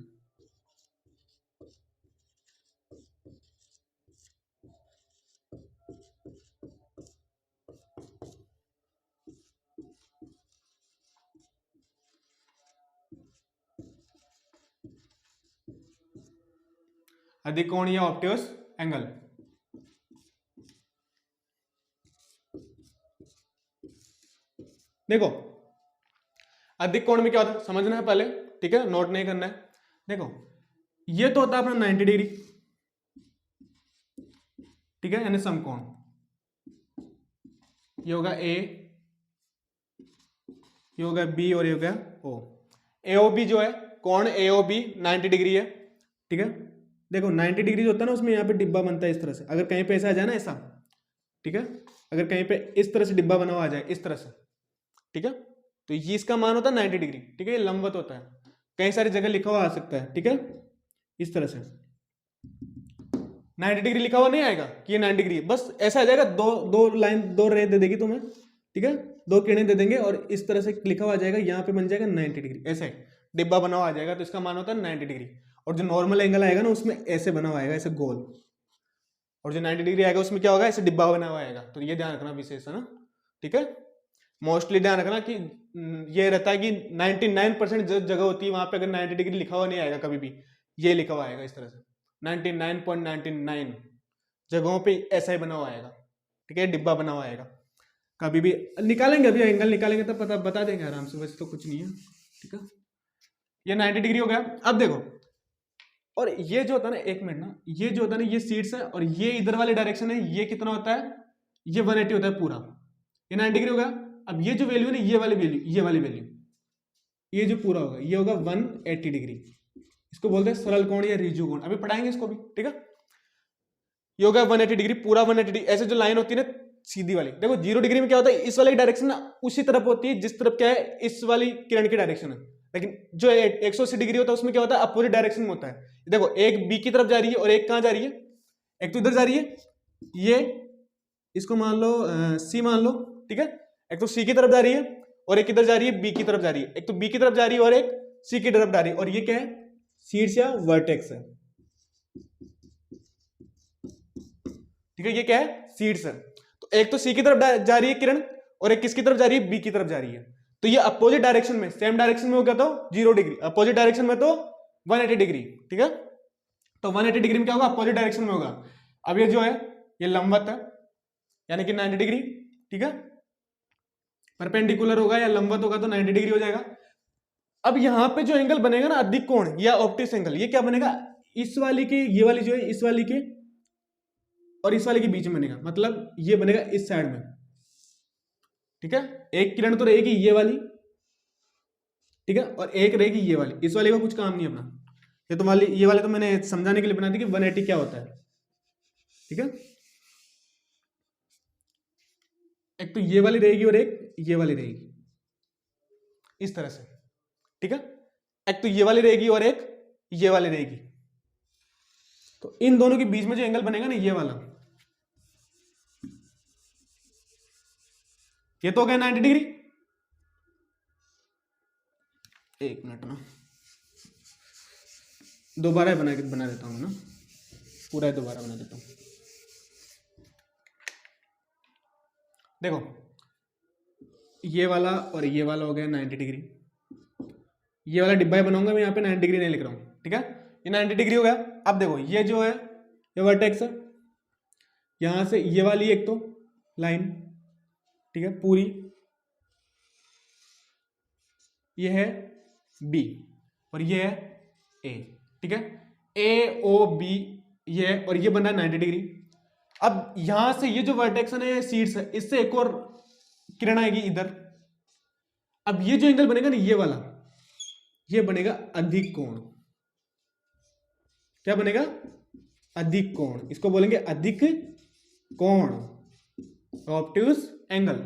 अधिक कोणीय ऑब्ट्यूस एंगल। देखो अधिक कोण में क्या होता है समझना है पहले, ठीक है, नोट नहीं करना है। देखो ये तो होता है अपना 90 डिग्री, ठीक है, यानी समकोण, ये होगा ए, ये होगा बी और ये होगा ओ। एओबी जो है कोण एओबी 90 डिग्री है, ठीक है। देखो 90 डिग्री जो होता है ना उसमें यहाँ पे डिब्बा बनता है इस तरह से, अगर कहीं पे ऐसा आ जाए ना ऐसा, ठीक है, अगर कहीं पे इस तरह से डिब्बा बना हुआ आ जाए इस तरह से, ठीक है, तो ये इसका मान होता है 90 डिग्री, ठीक है, ये लंबवत होता है, कई सारी जगह लिखा हुआ आ सकता है, ठीक है, इस तरह से 90 डिग्री लिखा हुआ नहीं आएगा कि ये 90 डिग्री, बस ऐसा आ जाएगा, दो लाइन दो रे दे देगी तुम्हें, ठीक है, दो किरणें दे देंगे और इस तरह से लिखा हुआ आ जाएगा, यहाँ पे बन जाएगा 90 डिग्री, ऐसे डिब्बा बना हुआ आ जाएगा, तो इसका मान होता है 90 डिग्री। और जो नॉर्मल एंगल आएगा ना उसमें ऐसे बना हुआ आएगा, ऐसे गोल, और जो 90 डिग्री आएगा उसमें क्या होगा, ऐसे डिब्बा बना हुआ आएगा। तो ये ध्यान रखना विशेष है ना, ठीक है, मोस्टली ध्यान रखना कि ये रहता है कि 99% जगह होती है वहां पे अगर 90 डिग्री लिखा हुआ नहीं आएगा कभी भी, ये लिखा हुआ आएगा इस तरह से, 99.99 जगहों पे ऐसा ही बना हुआ आएगा, ठीक है, डिब्बा बना हुआ आएगा। कभी भी निकालेंगे, अभी एंगल निकालेंगे तब पता बता देंगे आराम से, वैसे तो कुछ नहीं है, ठीक है। ये 90 डिग्री हो गया। अब देखो, और ये जो होता है ना, एक मिनट ना, ये जो होता है ना, ये सीट्स है और ये इधर वाले डायरेक्शन है, ये कितना होता है, ये 180 होता है पूरा, ये 90 डिग्री हो गया। अब ये जो वैल्यू है ना, ये वाली वैल्यू, ये वाली वैल्यू, ये जो पूरा होगा ये होगा 180 डिग्री, इसको बोलते हैं सरल कोण या रिजु कोण, अभी पढ़ाएंगे इसको भी, ठीक है। ये होगा 180 डिग्री, पूरा 180 डिग्री, ऐसे जो लाइन होती है ना सीधी वाली, देखो 0 डिग्री में क्या होता है, इस वाली डायरेक्शन ना उसी तरफ होती है जिस तरफ क्या है, इस वाली किरण की डायरेक्शन है, लेकिन जो 180 डिग्री होता है उसमें क्या होता है, अपोजिट डायरेक्शन में होता है। देखो एक बी की तरफ जा रही है और एक कहां जा रही है, एक तो इधर जा रही है, ये इसको मान लो सी मान लो, ठीक है, एक तो सी की तरफ जा रही है और एक इधर जा रही है बी की तरफ जा रही है, एक तो बी की तरफ जा रही है और एक सी की तरफ जा रही है, और ये क्या है, शीर्ष या वर्टेक्स है, ठीक है, ये क्या है, शीर्ष है। तो एक तो सी की तरफ जा रही है किरण और एक किसकी तरफ जा रही है, बी की तरफ जा रही है, तो ये अपोजिट डायरेक्शन में, सेम डायरेक्शन में हो गया तो 0 डिग्री, अपोजिट डायरेक्शन में तो 180 डिग्री, ठीक है। तो 180 डिग्री में क्या होगा, अपोजिट डायरेक्शन में होगा। अब ये जो है ये लंबवत है, यानी कि 90 डिग्री, ठीक है, परपेंडिकुलर होगा या लंबवत होगा तो 90 डिग्री हो जाएगा। अब यहां पे जो एंगल बनेगा ना अधिक कोण या ऑप्टिक्स एंगल, ये क्या बनेगा, इस वाली के, ये वाली जो है इस वाली के और इस वाले के बीच में बनेगा, मतलब ये बनेगा इस साइड में, ठीक है। एक किरण तो रहेगी ये वाली, ठीक है, और एक रहेगी ये वाली, इस वाली का कुछ काम नहीं अपना, ये तो वाली, ये वाले तो मैंने समझाने के लिए बना दी कि 180 क्या होता है, ठीक है। एक तो ये वाली रहेगी और एक ये वाली रहेगी, इस तरह से, ठीक है, एक तो ये वाली रहेगी और एक ये वाली रहेगी, तो इन दोनों के बीच में जो एंगल बनेगा ना ये वाला, ये तो हो गया 90 डिग्री। एक मिनट ना, दोबारा बना देता हूं ना, पूरा दोबारा बना देता हूं। देखो ये वाला और ये वाला हो गया 90 डिग्री, ये वाला डिब्बा बनाऊंगा मैं, यहाँ पे 90 डिग्री नहीं लिख रहा हूं, ठीक है, ये 90 डिग्री हो गया। अब देखो ये जो है ये वर्टेक्स है, यहां से ये वाली एक तो लाइन, ठीक है, पूरी, ये है बी और ये है ए, ठीक है। ए ओ बी ये, और ये बन रहा है 90 डिग्री। अब यहां से ये जो वर्टेक्स है शीर्ष है, इससे एक और किरण आएगी इधर। अब ये जो एंगल बनेगा ना ये वाला, ये बनेगा अधिक कोण। क्या बनेगा? अधिक कोण। इसको बोलेंगे अधिक कोण, ऑब्ट्यूज एंगल।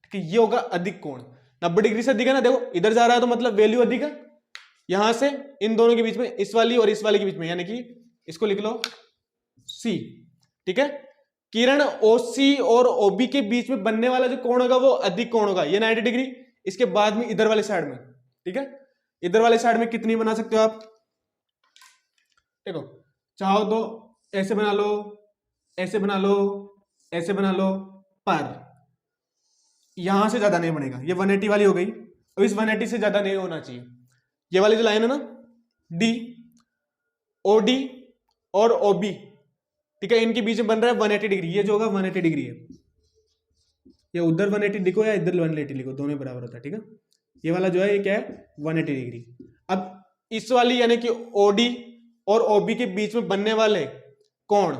ठीक है, ये होगा अधिक कोण। 90 डिग्री से अधिक है ना, देखो इधर जा रहा है तो मतलब वैल्यू अधिक है। यहां से इन दोनों के बीच में, इस वाली और इस वाली के बीच में, यानी कि इसको लिख लो C। ठीक है, किरण OC और OB के बीच में बनने वाला जो कोण होगा वो अधिक कोण होगा, ये 90 डिग्री। इसके बाद में इधर वाले साइड में, ठीक है, इधर वाले साइड में कितनी बना सकते हो आप? देखो, चाहो तो ऐसे बना लो, ऐसे बना लो, ऐसे बना लो, पर यहां से ज्यादा नहीं बनेगा। ये 180 वाली हो गई, और इस 180 से ज्यादा नहीं होना चाहिए। ये वाली जो लाइन है ना D, OD और OB, ठीक है, इनके बीच में बन रहा है 180 डिग्री। ये जो होगा 180 डिग्री है। ये उधर 180 लिखो या इधर 180 लिखो, दोनों बराबर होता है। ठीक है, ये वाला जो है ये क्या है? 180 डिग्री। अब इस वाली यानी कि OD और OB के बीच में बनने वाले कोण,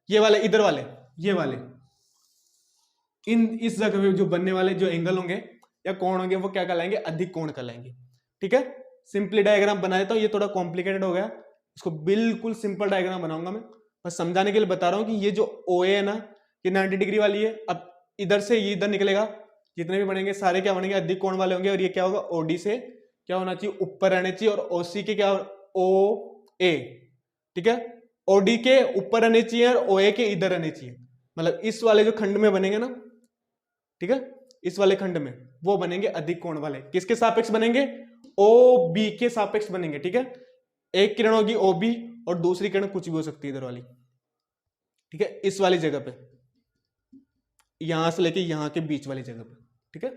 ये वाले इधर वाले, ये वाले, इस जगह पे जो बनने वाले जो एंगल होंगे या कोण होंगे वो क्या कहलाएंगे? अधिक कोण कहलाएंगे। ठीक है, सिंपली डायग्राम बना देता हूं, ये थोड़ा कॉम्प्लिकेटेड हो गया, इसको बिल्कुल सिंपल डायग्राम बनाऊंगा मैं, बस समझाने के लिए बता रहा हूं कि ये जो OA है ना, ये 90 डिग्री वाली है। अब इधर से ये इधर निकलेगा, जितने भी बनेंगे सारे क्या बनेंगे? अधिक कोण वाले होंगे। और ये क्या होगा? OD से क्या होना चाहिए? ऊपर रहने चाहिए। और OC के क्या? OA। ठीक है, OD के ऊपर रहने चाहिए और OA के इधर रहने चाहिए। मतलब इस वाले जो खंड में बनेंगे ना, ठीक है, इस वाले खंड में वो बनेंगे अधिक कोण वाले। किसके सापेक्ष बनेंगे? OB के सापेक्ष बनेंगे। ठीक है, एक किरण होगी OB और दूसरी किरण कुछ भी हो सकती है इधर वाली। ठीक है, इस वाली जगह पे, यहां से लेके यहां के बीच वाली जगह पे। ठीक है,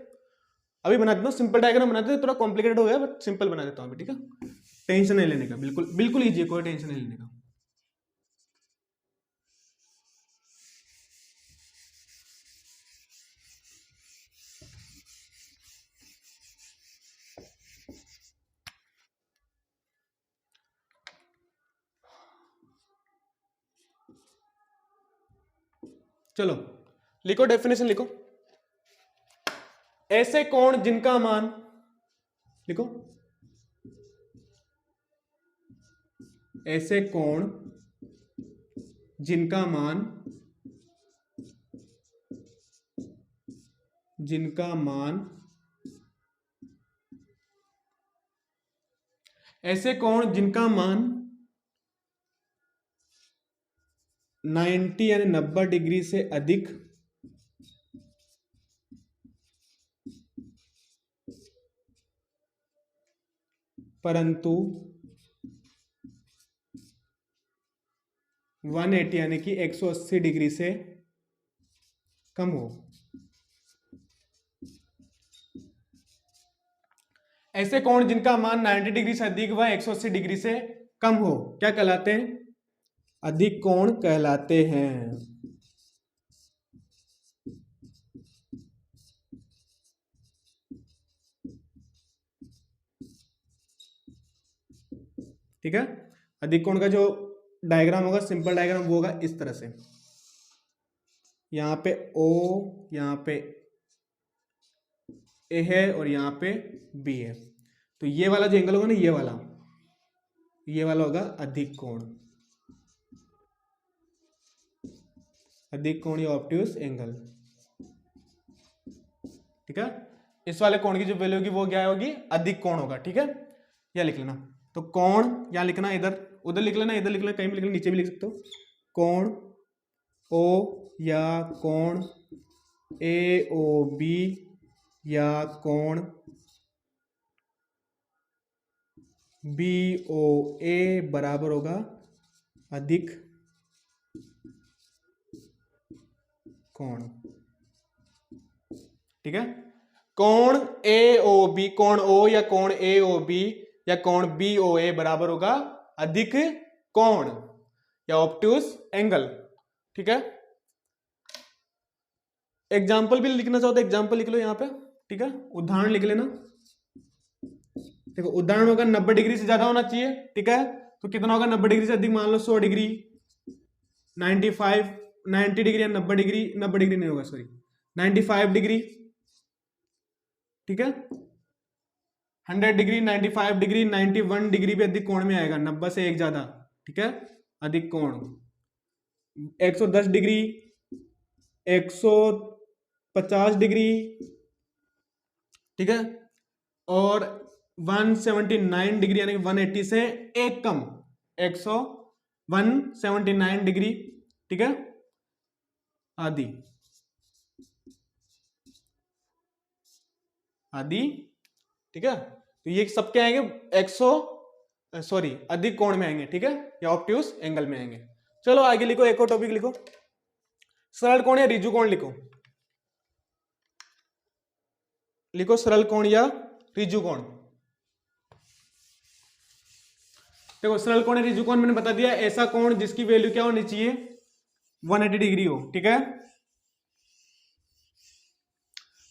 अभी बना देता हूं सिंपल डायग्राम बना देते हैं, थोड़ा कॉम्प्लिकेटेड हो गया बट सिंपल बना देता हूं अभी। ठीक है, टेंशन नहीं लेने का, बिल्कुल बिल्कुल इजी है, कोई टेंशन नहीं लेने का। चलो लिखो, डेफिनेशन लिखो। ऐसे कोण जिनका मान, लिखो, ऐसे कोण जिनका मान, ऐसे कोण जिनका मान 90 यानी 90 डिग्री से अधिक परंतु 180 यानी कि 180 डिग्री से कम हो। ऐसे कोण जिनका मान 90 डिग्री से अधिक व 180 डिग्री से कम हो क्या कहलाते हैं? अधिक कोण कहलाते हैं। ठीक है, अधिक कोण का जो डायग्राम होगा, सिंपल डायग्राम, वो होगा इस तरह से। यहां पे O, यहां पे A है और यहां पे B है। तो ये वाला जो एंगल होगा ना, ये वाला होगा अधिक कोण, अधिक कोणीय ऑब्ट्यूज एंगल। ठीक है, इस वाले कोण की जो वैल्यू होगी वो क्या होगी? अधिक कोण होगा। ठीक है, यह लिख लेना। तो कोण यहां लिखना, इधर उधर लिख लेना, इधर लिख लेना, कहीं भी लिख लेना, नीचे भी लिख सकते हो। कोण O या कोण AOB या कोण BOA बराबर होगा अधिक कोण। ठीक है, कोण AOB, कोण O या कोण AOB या कोण BOA बराबर होगा अधिक कोण या ऑब्ट्यूज एंगल। ठीक है, एग्जाम्पल भी लिखना चाहो तो एग्जाम्पल लिख लो यहां पे। ठीक है, उदाहरण लिख लेना। देखो, उदाहरण होगा 90 डिग्री से ज्यादा होना चाहिए। ठीक है, तो कितना होगा 90 डिग्री से अधिक, मान लो 100 डिग्री, 90 डिग्री या 90 डिग्री, 90 डिग्री नहीं होगा सॉरी, 95 डिग्री, ठीक है, 100 डिग्री, 95 डिग्री, 91 डिग्री भी अधिक कोण में आएगा, 90 से एक ज्यादा, ठीक है, अधिक कोण, 110 डिग्री, 150 डिग्री, ठीक है, और 179 डिग्री यानी 180 से एक कम, 179 डिग्री, ठीक है, आदि आदि, ठीक है। तो ये सब क्या आएंगे, अधिक कोण में आएंगे, ठीक है, या ऑब्ट्यूज एंगल में आएंगे। चलो आगे लिखो, एक और टॉपिक लिखो, सरल कोण या ऋजु कोण लिखो, लिखो सरल कोण या ऋजु कोण। देखो सरल कोण या ऋजु कोण मैंने बता दिया, ऐसा कोण जिसकी वैल्यू क्या होनी चाहिए, 180 डिग्री हो, ठीक है।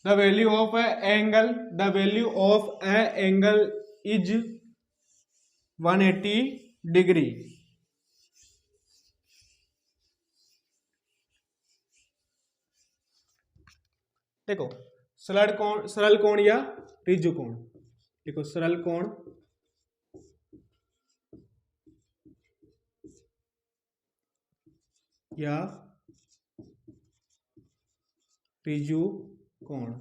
The value of A angle is 180 degree. देखो सरल कोण या ऋजु कोण, देखो सरल कोण या ऋजु कोण,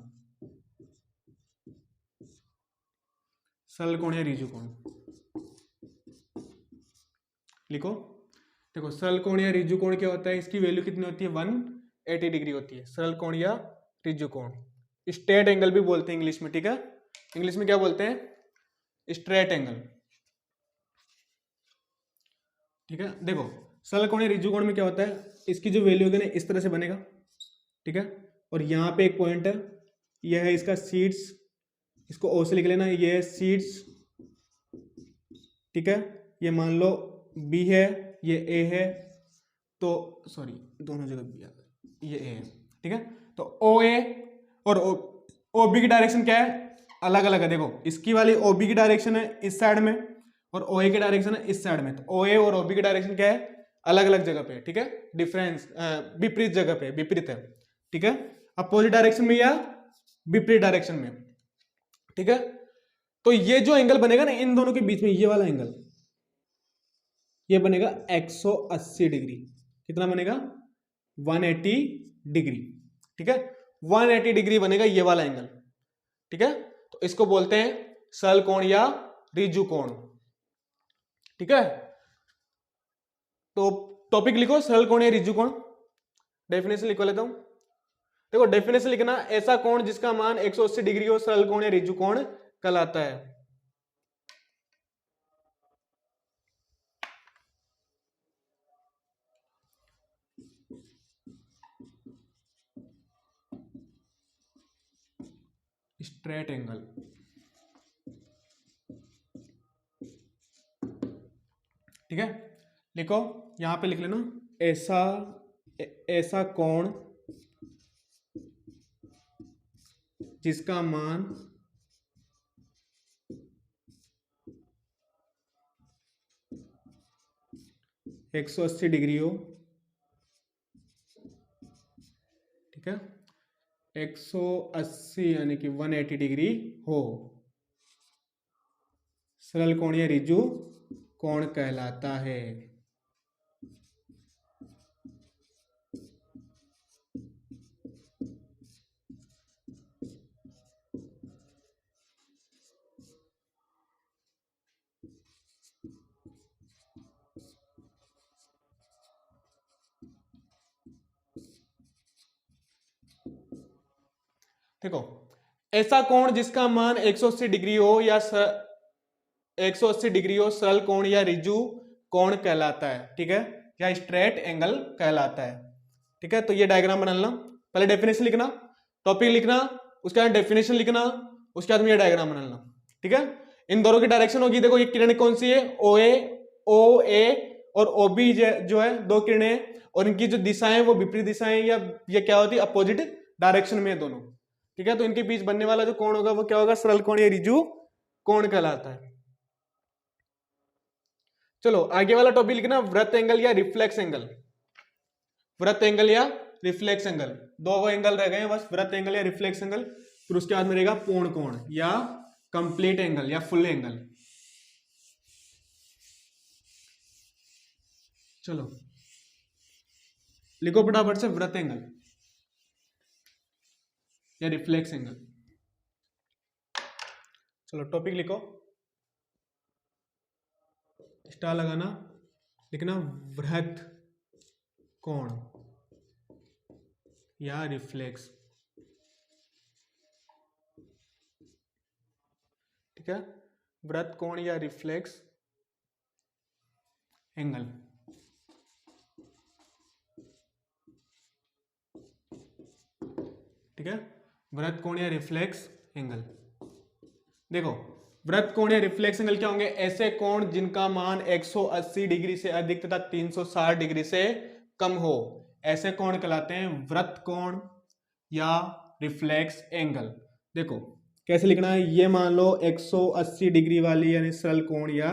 सरल कोण या ऋजु कोण लिखो। देखो सरल कोण या ऋजु कोण क्या होता है, इसकी वैल्यू कितनी होती है, 180 डिग्री होती है, सरल कोण या ऋजु कोण। स्ट्रेट एंगल भी बोलते हैं इंग्लिश में, ठीक है, इंग्लिश में क्या बोलते हैं, स्ट्रेट एंगल, ठीक है। देखो सरल कोण या ऋजु कोण में क्या होता है, इसकी जो वैल्यू होगी ना इस तरह से बनेगा, ठीक है, और यहाँ पे एक पॉइंट है, यह है इसका सीड्स, इसको ओ से लिख लेना, ये है सीड्स, ठीक है, ये मान लो बी है, ये ए है, तो सॉरी दोनों जगह बी आ गया, ये ए है, ठीक है। तो ओ ए और ओ बी की डायरेक्शन क्या है, अलग अलग है। देखो इसकी वाली ओ बी की डायरेक्शन है इस साइड में और ओ ए की डायरेक्शन है इस साइड में, तो ओ ए और ओ बी की डायरेक्शन क्या है, अलग अलग जगह पे, ठीक है, डिफरेंस विपरीत जगह पे, विपरीत है, ठीक है, अपोजिट डायरेक्शन में या विपरीत डायरेक्शन में, ठीक है। तो ये जो एंगल बनेगा ना इन दोनों के बीच में, ये वाला एंगल, ये बनेगा 180 डिग्री। कितना बनेगा, 180 डिग्री, ठीक है, 180 डिग्री बनेगा ये वाला एंगल, ठीक है। तो इसको बोलते हैं सरल कोण या ऋजु कोण, ठीक है। तो टॉपिक लिखो सरल कोण या ऋजु कोण, डेफिनेशन लिखवा लेता हूं। देखो डेफिनेशन लिखना, ऐसा कोण जिसका मान 180 डिग्री हो सरल कोण या ऋजु कोण कहलाता है। स्ट्रेट एंगल, ठीक है, लिखो यहां पे लिख लेना, ऐसा कोण जिसका मान 180 डिग्री हो, ठीक है, 180 यानी कि 180 डिग्री हो, सरल कोण या ऋजु कोण कहलाता है। देखो ऐसा कोण जिसका मान 180 डिग्री हो या 180 डिग्री हो सरल कोण या ऋजु कोण कहलाता है, ठीक है, या स्ट्रेट एंगल कहलाता है, ठीक है। तो ये डायग्राम बना लेना, पहले डेफिनेशन लिखना, टॉपिक लिखना, उसके बाद डेफिनेशन लिखना, उसके बाद में ये डायग्राम बना लेना, ठीक है। इन दोनों की डायरेक्शन होगी, देखो ये किरण कौन सी है, ओ ए और ओ बी जो है दो किरणें, और इनकी जो दिशाएं वो विपरीत दिशाएं, या ये क्या होती है, अपोजिट डायरेक्शन में दोनों, ठीक है। तो इनके बीच बनने वाला जो कोण होगा वो क्या होगा, सरल कोण या ऋजु कोण कहलाता है। चलो आगे वाला टॉपिक लिखना, वृत्त एंगल या रिफ्लेक्स एंगल। वृत्त एंगल या रिफ्लेक्स एंगल, दो एंगल रह गए हैं बस, वृत्त एंगल या रिफ्लेक्स एंगल। फिर उसके बाद में रहेगा पूर्ण कोण या कंप्लीट एंगल या फुल एंगल। चलो लिखो फटाफट से, वृत्त एंगल या रिफ्लेक्स एंगल। चलो टॉपिक लिखो, स्टार लगाना, लिखना वृत्त कोण या रिफ्लेक्स। ठीक है, वृत्त कोण या रिफ्लेक्स एंगल। ठीक है, वृत्त कोण या रिफ्लेक्स एंगल। देखो वृत्त कोण या रिफ्लेक्स एंगल क्या होंगे? ऐसे कोण जिनका मान 180 डिग्री से अधिक तथा 360 डिग्री से कम हो, ऐसे कोण कहलाते हैं वृत्त कोण या रिफ्लेक्स एंगल। देखो कैसे लिखना है, ये मान लो 180 डिग्री वाली यानी सरल कोण या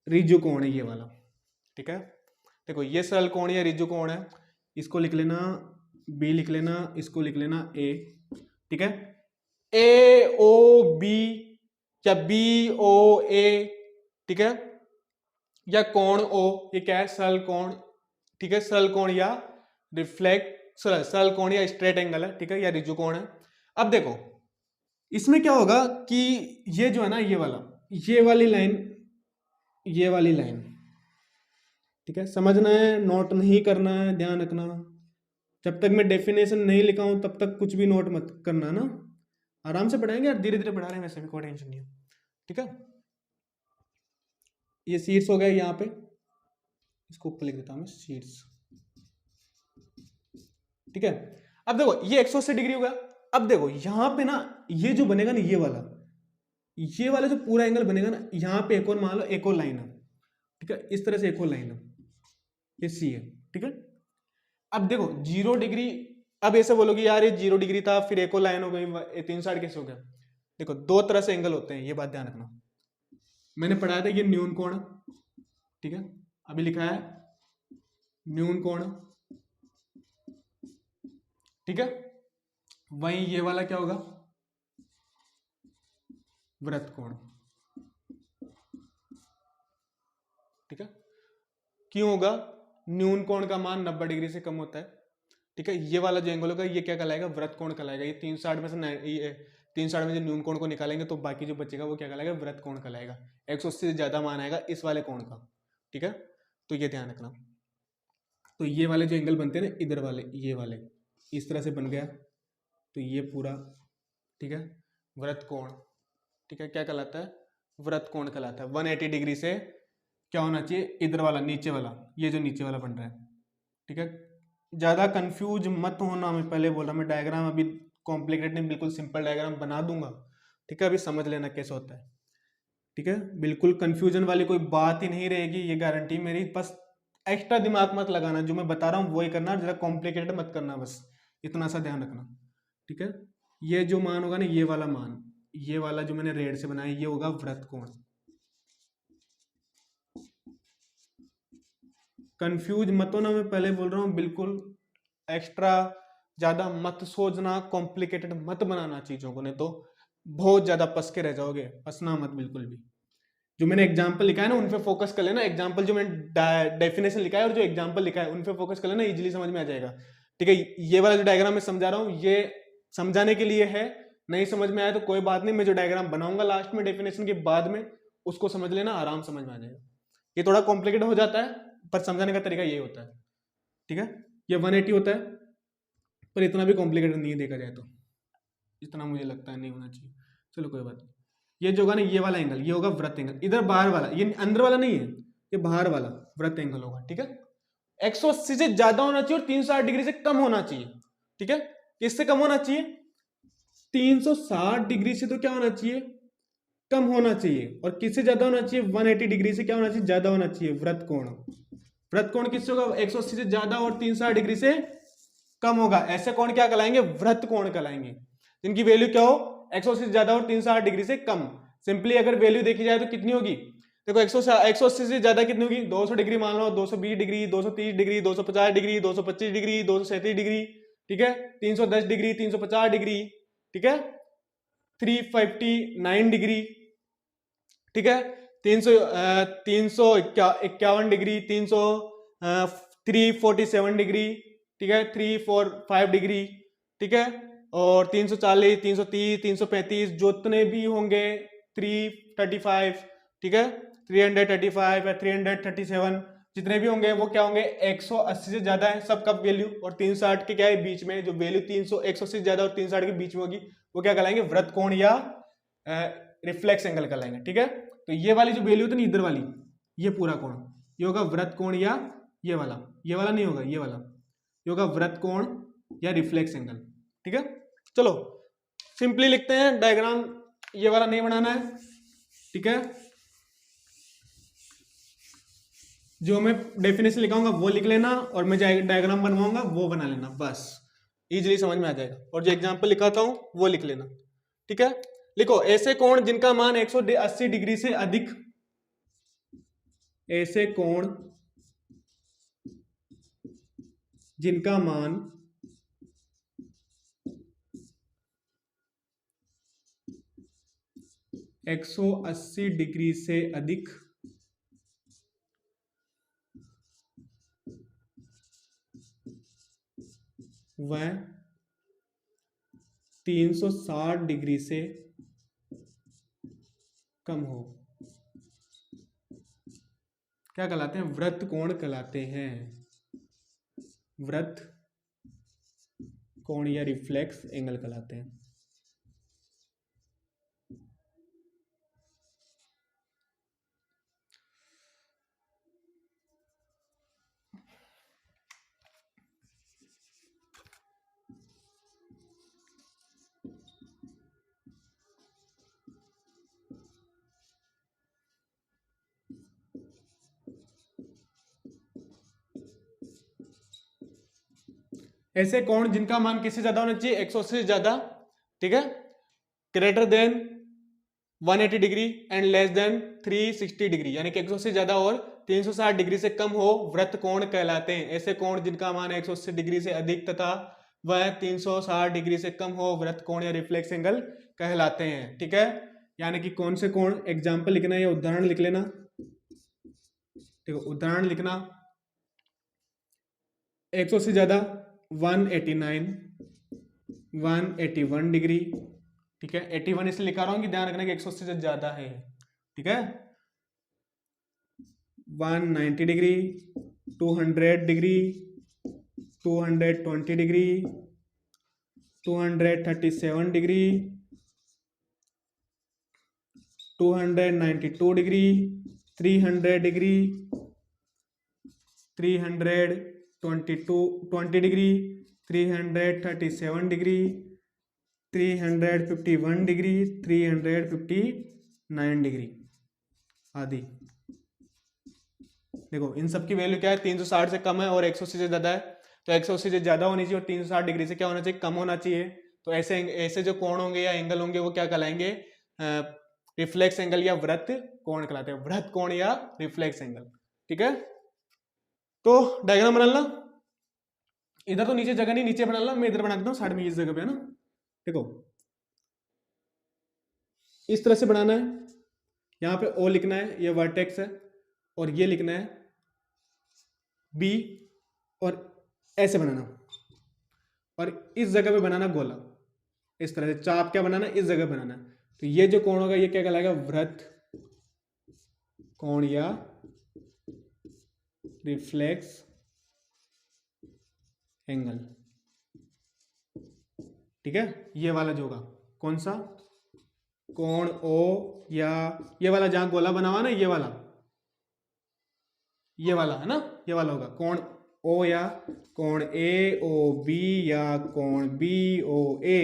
रिजु कोण है ये वाला। ठीक है, देखो ये सरल कोण या रिजु कोण है, इसको लिख लेना बी, लिख लेना इसको, लिख लेना ए। ठीक है, ए ओ बी या बी ओ ए। ठीक है, या कोण ओ, ये क्या है? सरल कोण। ठीक है, सरल कोण या रिफ्लेक्स, सरल कोण या स्ट्रेट एंगल है। ठीक है, या रिजु कोण है। अब देखो इसमें क्या होगा कि ये जो है ना, ये वाली लाइन, ये वाली लाइन, ठीक है, समझना है, नोट नहीं करना है, ध्यान रखना। जब तक मैं डेफिनेशन नहीं लिखा हूं तब तक कुछ भी नोट मत करना ना, आराम से पढ़ाएंगे यार, धीरे धीरे पढ़ा रहे हैं, वैसे भी कोई टेंशन नहीं है। ठीक है, ये शीर्ष हो गया यहाँ पे, इसको ऊपर लिख देता हूं मैं, शीर्ष। ठीक है, अब देखो ये 180 डिग्री हो गया। अब देखो यहाँ पे ना, ये जो बनेगा ना, ये वाला जो पूरा एंगल बनेगा ना, यहाँ पे एक और मान लो, एक और लाइन है। ठीक है, इस तरह से एक और लाइन है, ये सी है। ठीक है, अब देखो 0 डिग्री, अब ऐसे बोलोगे यार ये 0 डिग्री था, फिर एक और लाइन हो गई, 360 कैसे हो गया? देखो दो तरह से एंगल होते हैं, ये बात ध्यान रखना। मैंने पढ़ाया था ये न्यून कोण। ठीक है, अभी लिखा है न्यून कोण। ठीक है, वहीं ये वाला क्या होगा? वृत्त कोण। ठीक है, क्यों होगा? न्यून कोण का मान 90 डिग्री से कम होता है। ठीक है, ये वाला जो एंगल होगा ये क्या कहलाएगा? वृत्त कोण कहलाएगा। ये 360 में से 360 में से न्यून कोण को निकालेंगे तो बाकी जो बचेगा वो क्या कहलाएगा? वृत्त कोण कहलाएगा। 180 से ज्यादा मान आएगा इस वाले कोण का। ठीक है, तो ये ध्यान रखना। तो ये वाले जो एंगल बनते हैं ना, इधर वाले, ये वाले इस तरह से बन गया, तो ये पूरा, ठीक है, वृत्त कोण। ठीक है, क्या कहलाता है? वृत्त कोण कहलाता है। 180 डिग्री से क्या होना चाहिए? इधर वाला, नीचे वाला, ये जो नीचे वाला बन रहा है। ठीक है, ज्यादा कंफ्यूज मत होना, मैं पहले बोल रहा हूँ, मैं डायग्राम अभी कॉम्प्लिकेटेड नहीं, बिल्कुल सिंपल डायग्राम बना दूंगा। ठीक है, अभी समझ लेना कैसे होता है। ठीक है, बिल्कुल कंफ्यूजन वाली कोई बात ही नहीं रहेगी, ये गारंटी मेरी। बस एक्स्ट्रा दिमाग मत लगाना, जो मैं बता रहा हूँ वही करना, जरा कॉम्प्लिकेटेड मत करना, बस इतना सा ध्यान रखना। ठीक है, ये जो मान होगा ना, ये वाला मान, ये वाला जो मैंने रेड से बनाया, ये होगा वृत्त कोण। कंफ्यूज मत होना, मैं पहले बोल रहा हूँ, बिल्कुल एक्स्ट्रा ज्यादा मत सोचना, कॉम्प्लिकेटेड मत बनाना चीजों को, नहीं तो बहुत ज्यादा पस के रह जाओगे। पसना मत बिल्कुल भी। जो मैंने एग्जाम्पल लिखा है ना, उन पे फोकस कर लेना। एग्जाम्पल जो मैंने डेफिनेशन लिखा है और जो एग्जाम्पल लिखा है, उन पे फोकस कर लेना, इजीली समझ में आ जाएगा। ठीक है, ये वाला जो डायग्राम मैं समझा रहा हूँ, ये समझाने के लिए है। नहीं समझ में आया तो कोई बात नहीं, मैं जो डायग्राम बनाऊंगा लास्ट में डेफिनेशन के बाद में, उसको समझ लेना, आराम समझ में आ जाएगा। ये थोड़ा कॉम्प्लिकेटेड हो जाता है, पर समझाने का तरीका यही होता है। ठीक है, ये 180 होता है, पर इतना भी कॉम्प्लिकेटेड नहीं है देखा जाए तो, इतना मुझे लगता है नहीं होना चाहिए। चलो कोई बात नहीं। ये जो होगा ना, ये वाला एंगल, ये होगा वृत्त एंगल। इधर बाहर वाला, ये अंदर वाला नहीं है, ये बाहर वाला वृत्त एंगल होगा। ठीक है, 180 से ज्यादा होना चाहिए और 360 डिग्री से कम होना चाहिए। ठीक है, किससे कम होना चाहिए? 360 डिग्री से तो क्या होना चाहिए? कम होना चाहिए। और किससे ज्यादा होना चाहिए? 180 डिग्री से क्या होना चाहिए? ज्यादा होना चाहिए। वृत्त कोण, वृत्त कोण किससे होगा? 180 से ज्यादा और 360 डिग्री से कम होगा। ऐसे कोण क्या कहलाएंगे? वृत्त कोण कहलाएंगे, जिनकी वैल्यू क्या हो? 180 से ज्यादा और 360 डिग्री से कम। सिंपली अगर वैल्यू देखी जाए तो कितनी होगी? देखो 180 से ज्यादा कितनी होगी, 200 डिग्री मान लो, 220 degree, 230 degree, 250 degree, 225 degree, 237 degree, ठीक है, 310 डिग्री, 350 डिग्री, ठीक है, 359 डिग्री, ठीक है, 351 डिग्री, 347 डिग्री, ठीक है, 345 डिग्री, ठीक है, और 340, 330, 335 जितने भी होंगे, 335, ठीक है, 335 या 337 जितने भी होंगे वो क्या होंगे, 180 से ज्यादा है सबका वैल्यू, और 360 के क्या है बीच में, जो वैल्यू 180 से ज्यादा और 360 के बीच में होगी वो क्या कहलाएंगे, वृत्त कोण या रिफ्लेक्स एंगल कहलाएंगे, ठीक है। तो ये वाली जो वैल्यू थी ना इधर वाली, ये पूरा कोण, ये होगा वृत्त कोण या ये वाला नहीं होगा, ये वाला ये होगा वृत्त कोण या रिफ्लेक्स एंगल, ठीक है। चलो सिंपली लिखते हैं, डायग्राम ये वाला नहीं बनाना है, ठीक है, जो मैं डेफिनेशन लिखाऊंगा वो लिख लेना, और मैं डायग्राम बनवाऊंगा वो बना लेना, बस इजीली समझ में आ जाएगा, और जो एग्जांपल लिखाता हूं वो लिख लेना, ठीक है। लिखो, ऐसे कोण जिनका मान 180 डिग्री से अधिक, ऐसे कोण जिनका मान 180 डिग्री से अधिक वह 360 डिग्री से कम हो, क्या कहलाते हैं, वृत्त कोण कहलाते हैं, वृत्त कोण या रिफ्लेक्स एंगल कहलाते हैं। ऐसे कोण जिनका मान किससे ज्यादा होना चाहिए, 180 से ज्यादा, ठीक है, greater than 180 degree and less than 360 degree, यानी कि 180 से ज्यादा और 360 डिग्री से कम हो, वृत्त कोण कहलाते हैं। ऐसे कोण जिनका मान 180 डिग्री से अधिक तथा वह 360 डिग्री से कम हो, वृत्त कोण या रिफ्लेक्स एंगल कहलाते हैं, ठीक है। यानी कि कौन से कोण, एग्जाम्पल लिखना या उदाहरण लिख लेना, देखो उदाहरण लिखना, 180 से ज्यादा 189, 181 डिग्री, ठीक है, 81 इसलिए लिखा रहा हूं कि ध्यान रखना कि 180 से ज्यादा है, ठीक है, 190 degree, 200 degree, 220 degree, 237 degree, 292 degree, 300 degree, 320 degree, 337 degree, 351 degree, 359 degree आदि। देखो इन सब की वैल्यू क्या है, 360 से कम है और 180 से ज्यादा है, तो 180 से ज्यादा होनी चाहिए और 360 डिग्री से क्या होना चाहिए, कम होना चाहिए। तो ऐसे ऐसे जो कोण होंगे या एंगल होंगे वो क्या कहलाएंगे, रिफ्लेक्स एंगल या वृत्त कोण कहलाते हैं, वृत्त कोण या रिफ्लेक्स एंगल, ठीक है। तो डायग्राम बना ला, इधर तो नीचे जगह नहीं, नीचे बना ला, मैं इधर बना देता हूँ साइड में इस जगह पे, है ना। देखो इस तरह से बनाना है, यहाँ पे ओ लिखना है, ये वर्टेक्स है, और ये लिखना है बी, और ऐसे बनाना, और इस जगह पे बनाना गोला, इस तरह से चाप क्या बनाना, इस जगह बनाना। तो ये जो कोण होगा ये क्या कहलाएगा, वृत्त कोण या रिफ्लेक्स एंगल, ठीक है। ये वाला जो होगा कौन सा, कोण ओ, या ये वाला जहां गोला बना हुआ ना, ये वाला है ना, ये वाला होगा कोण ओ, या कोण ए ओ बी, या कोण बी ओ ए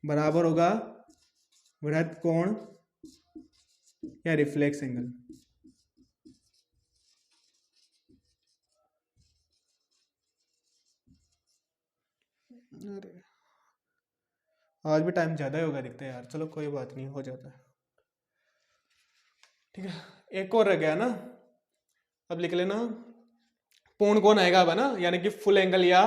बराबर होगा वृत्त कोण या रिफ्लेक्स एंगल। अरे आज भी टाइम ज्यादा ही होगा दिखता है यार, चलो कोई बात नहीं, हो जाता है, ठीक है, एक और रह गया ना, अब लिख लेना पूर्ण कोण आएगा अब, है ना, यानी कि फुल एंगल या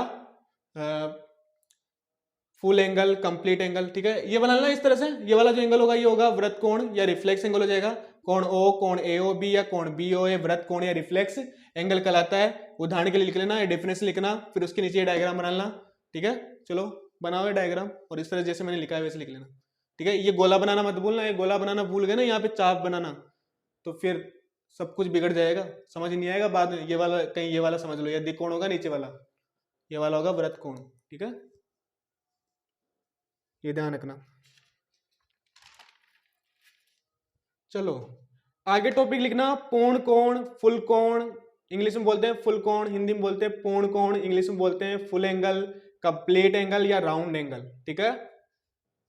फुल एंगल, कंप्लीट एंगल। ठीक है, ये बना लेना इस तरह से, ये वाला जो एंगल होगा ये होगा वृत्त कोण या रिफ्लेक्स एंगल हो जाएगा। कोण ओ, कोण AOB या कोण BOA वृत्त कोण या रिफ्लेक्स एंगल कहलाता है। उदाहरण के लिए लिख लेना, डेफिनेशन लिखना, फिर उसके नीचे डायग्राम बना लेना। ठीक है, चलो बनाओ डायग्राम, और इस तरह जैसे मैंने लिखा है वैसे लिख लेना। ठीक है, ये गोला बनाना मत भूलना, ये गोला बनाना भूल गए ना, यहाँ पे चाप बनाना, तो फिर सब कुछ बिगड़ जाएगा, समझ नहीं आएगा बाद में। ये वाला कहीं ये वाला समझ लो, ये दिकोण होगा नीचे वाला, ये वाला होगा वृत्त कोण। ठीक है, ये ध्यान रखना। चलो आगे टॉपिक लिखना, पूर्ण कोण, फुल कोण, इंग्लिश में बोलते हैं फुल कोण, हिंदी में बोलते हैं पूर्ण कोण, इंग्लिश में बोलते हैं फुल एंगल, कंप्लीट एंगल या राउंड एंगल। ठीक है,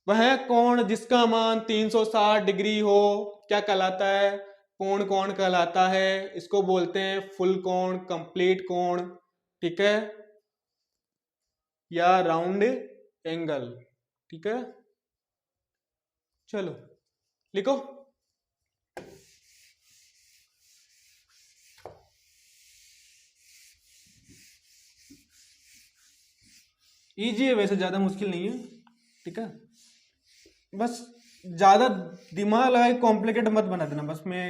वह कोण जिसका मान 360 डिग्री हो क्या कहलाता है? पूर्ण कोण कहलाता है। इसको बोलते हैं फुल कोण, कंप्लीट कोण, ठीक है, या राउंड एंगल। ठीक है, चलो लिखो। इजी है वैसे, ज्यादा मुश्किल नहीं है। ठीक है, बस ज्यादा दिमाग लगा के कॉम्प्लिकेट मत बना देना, बस मैं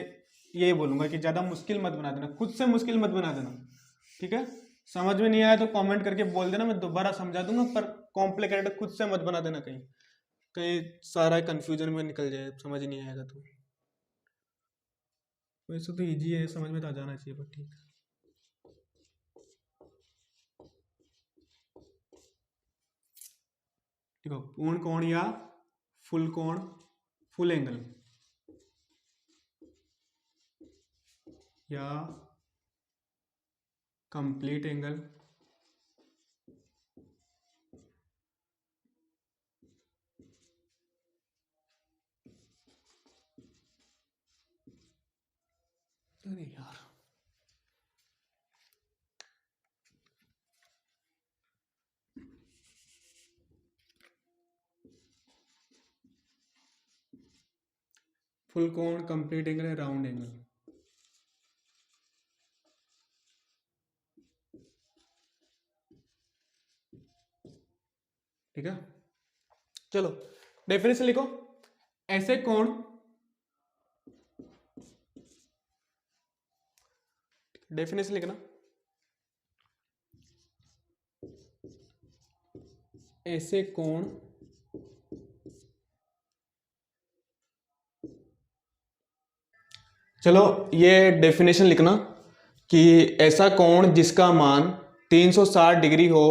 यही बोलूंगा कि ज्यादा मुश्किल मत बना देना, खुद से मुश्किल मत बना देना। ठीक है, समझ में नहीं आया तो कमेंट करके बोल देना, मैं दोबारा समझा दूंगा, पर कॉम्प्लिकेटेड खुद से मत बना देना, कहीं कहीं सारा कंफ्यूजन में निकल जाए, समझ नहीं आएगा तो। वैसे तो इजी है, समझ में तो आ जाना चाहिए, पर ठीक है। देखो, पूर्ण कोण या फुल कोण, फुल एंगल या कंप्लीट एंगल, अरे यार फुल कोण, कंप्लीट एंगल है, राउंड एंगल। ठीक है, चलो डेफिनेशन लिखो। ऐसे कोण, डेफिनेशन लिखना, ऐसे कोण चलो ये डेफिनेशन लिखना कि ऐसा कोण जिसका मान 360 डिग्री हो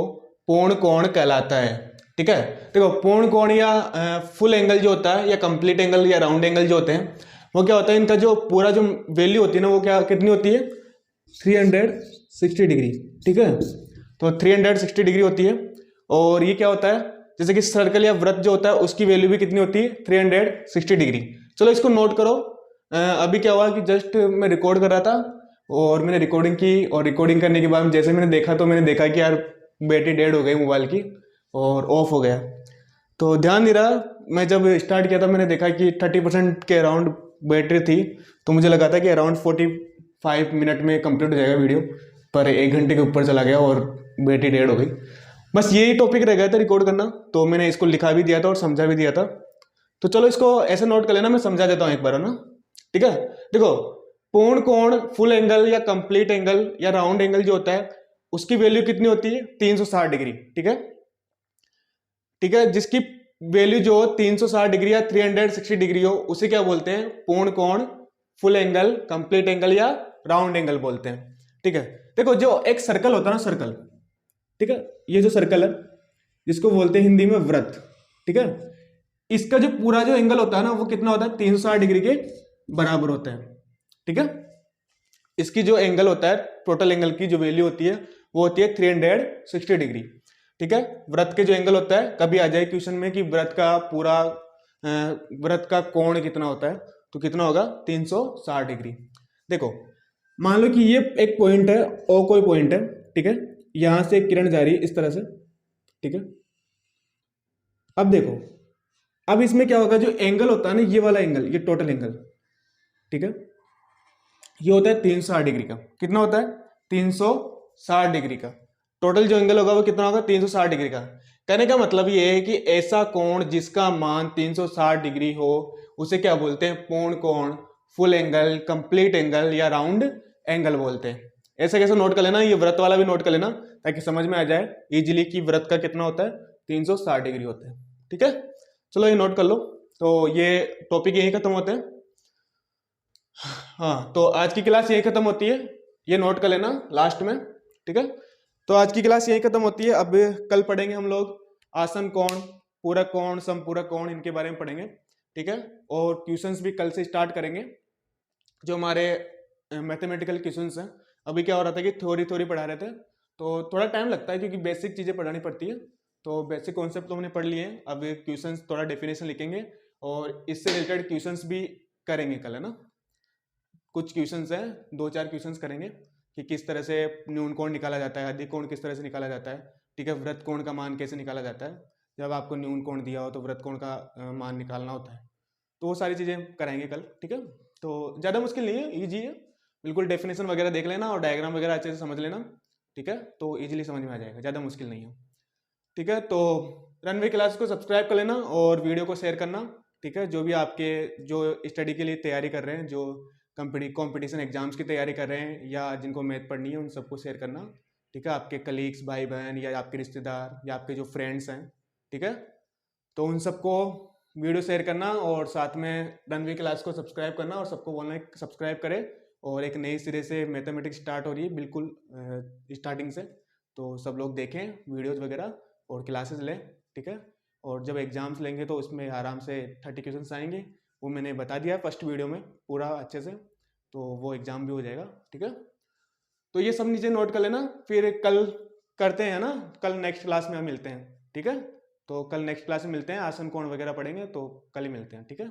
पूर्ण कोण कहलाता है। ठीक है, देखो पूर्ण कोण या फुल एंगल जो होता है, या कंप्लीट एंगल या राउंड एंगल जो होते हैं, वो क्या होता है, इनका जो पूरा जो वैल्यू होती है ना, वो क्या कितनी होती है? 360 डिग्री। ठीक है, तो 360 डिग्री होती है। और ये क्या होता है, जैसे कि सर्कल या वृत्त जो होता है उसकी वैल्यू भी कितनी होती है? 360 डिग्री। चलो इसको नोट करो। अभी क्या हुआ कि जस्ट मैं रिकॉर्ड कर रहा था, और मैंने रिकॉर्डिंग की, और रिकॉर्डिंग करने के बाद जैसे मैंने देखा तो मैंने देखा कि यार बैटरी डेड हो गई मोबाइल की और ऑफ हो गया। तो ध्यान नहीं रहा, मैं जब स्टार्ट किया था मैंने देखा कि 30% के अराउंड बैटरी थी, तो मुझे लगा था कि अराउंड 45 मिनट में कंप्लीट हो जाएगा वीडियो, पर 1 घंटे के ऊपर चला गया और बैटरी डेड हो गई। बस यही टॉपिक रह गया था रिकॉर्ड करना, तो मैंने इसको लिखा भी दिया था और समझा भी दिया था। तो चलो इसको ऐसे नोट कर लेना, मैं समझा देता हूँ एक बार, है ना। ठीक है, देखो पूर्ण कोण, फुल एंगल या कंप्लीट एंगल या राउंड एंगल जो होता है उसकी वैल्यू कितनी होती है? 360 डिग्री। ठीक है, ठीक है, जिसकी वैल्यू जो 360 डिग्री या 360 डिग्री हो उसे क्या बोलते हैं? पूर्ण कोण, फुल एंगल, कंप्लीट एंगल या राउंड एंगल बोलते हैं। ठीक है, देखो जो एक सर्कल होता है ना, सर्कल, ठीक है, ये जो सर्कल है जिसको बोलते हैं हिंदी में वृत्त, ठीक है, इसका जो पूरा जो एंगल होता है ना वो कितना होता है? 360 डिग्री के बराबर होता है। ठीक है, इसकी जो एंगल होता है, टोटल एंगल की जो वैल्यू होती है वो होती है 360 डिग्री। ठीक है, वृत्त के जो एंगल होता है, कभी आ जाए क्वेश्चन में कि वृत्त का पूरा वृत्त का कोण कितना होता है, तो कितना होगा? 360 डिग्री। देखो मान लो कि ये एक पॉइंट है, और कोई पॉइंट है, ठीक है, यहां से किरण जा रही है इस तरह से। ठीक है, अब देखो, अब इसमें क्या होगा, जो एंगल होता है ना, ये वाला एंगल, ये टोटल एंगल, ठीक है, ये होता है 360 डिग्री का। कितना होता है? 360 डिग्री का। टोटल जो एंगल होगा वो कितना होगा? 360 डिग्री का। कहने का मतलब ये है कि ऐसा कोण जिसका मान 360 डिग्री हो उसे क्या बोलते हैं? पूर्ण कोण, फुल एंगल, कंप्लीट एंगल या राउंड एंगल बोलते हैं। ऐसे कैसे नोट कर लेना, ये व्रत वाला भी नोट कर लेना ताकि समझ में आ जाए इजीली कि व्रत का कितना होता है? 360 डिग्री होता है। ठीक है, चलो ये नोट कर लो। तो ये टॉपिक यही खत्म होते हैं। हाँ, तो आज की क्लास यही खत्म होती है, ये नोट कर लेना लास्ट में। ठीक है, तो आज की क्लास यही खत्म होती है। अब कल पढ़ेंगे हम लोग आसन कोण, पूरक कोण, समपूरक कोण, इनके बारे में पढ़ेंगे। ठीक है, और क्वेश्चंस भी कल से स्टार्ट करेंगे। जो हमारे मैथमेटिकल क्वेश्चंस हैं, अभी क्या हो रहा था कि थ्योरी पढ़ा रहे थे तो थोड़ा टाइम लगता है क्योंकि बेसिक चीज़ें पढ़ानी पड़ती है। तो बेसिक कॉन्सेप्ट तो हमने पढ़ लिए हैं, अब क्वेश्चंस थोड़ा डेफिनेशन लिखेंगे और इससे रिलेटेड क्वेश्चंस भी करेंगे कल, है ना। कुछ क्वेश्चंस हैं, 2-4 क्वेश्चंस करेंगे कि किस तरह से न्यून कोण निकाला जाता है, अधिक कोण किस तरह से निकाला जाता है। ठीक है, वृत्त कोण का मान कैसे निकाला जाता है, जब आपको न्यून कोण दिया हो तो वृत्त कोण का मान निकालना होता है। तो वो सारी चीज़ें कराएंगे कल। ठीक है, तो ज़्यादा मुश्किल नहीं है, ईजी है बिल्कुल। डेफिनेशन वगैरह देख लेना और डायग्राम वगैरह अच्छे से समझ लेना। ठीक है, तो ईजिली समझ में आ जाएगा, ज़्यादा मुश्किल नहीं है। ठीक है, तो रनवे क्लास को सब्सक्राइब कर लेना और वीडियो को शेयर करना। ठीक है, जो भी आपके जो स्टडी के लिए तैयारी कर रहे हैं, जो कंपटीशन एग्जाम्स की तैयारी कर रहे हैं या जिनको मैथ पढ़नी है, उन सबको शेयर करना। ठीक है, आपके कलीग्स, भाई बहन या आपके रिश्तेदार या आपके जो फ्रेंड्स हैं, ठीक है, तो उन सबको वीडियो शेयर करना और साथ में रनवे क्लास को सब्सक्राइब करना और सबको बोलना है सब्सक्राइब करें। और एक नई सिरे से मैथमेटिक्स स्टार्ट हो रही है बिल्कुल स्टार्टिंग से, तो सब लोग देखें वीडियोज़ वगैरह और क्लासेस लें। ठीक है, और जब एग्जाम्स लेंगे तो उसमें आराम से 30 क्वेश्चन आएंगे, वो मैंने बता दिया फर्स्ट वीडियो में पूरा अच्छे से, तो वो एग्जाम भी हो जाएगा। ठीक है, तो ये सब नीचे नोट कर लेना, फिर कल करते हैं ना, कल नेक्स्ट क्लास में हम मिलते हैं। ठीक है, तो कल नेक्स्ट क्लास में मिलते हैं, आसन कोण वगैरह पढ़ेंगे तो कल ही मिलते हैं। ठीक है।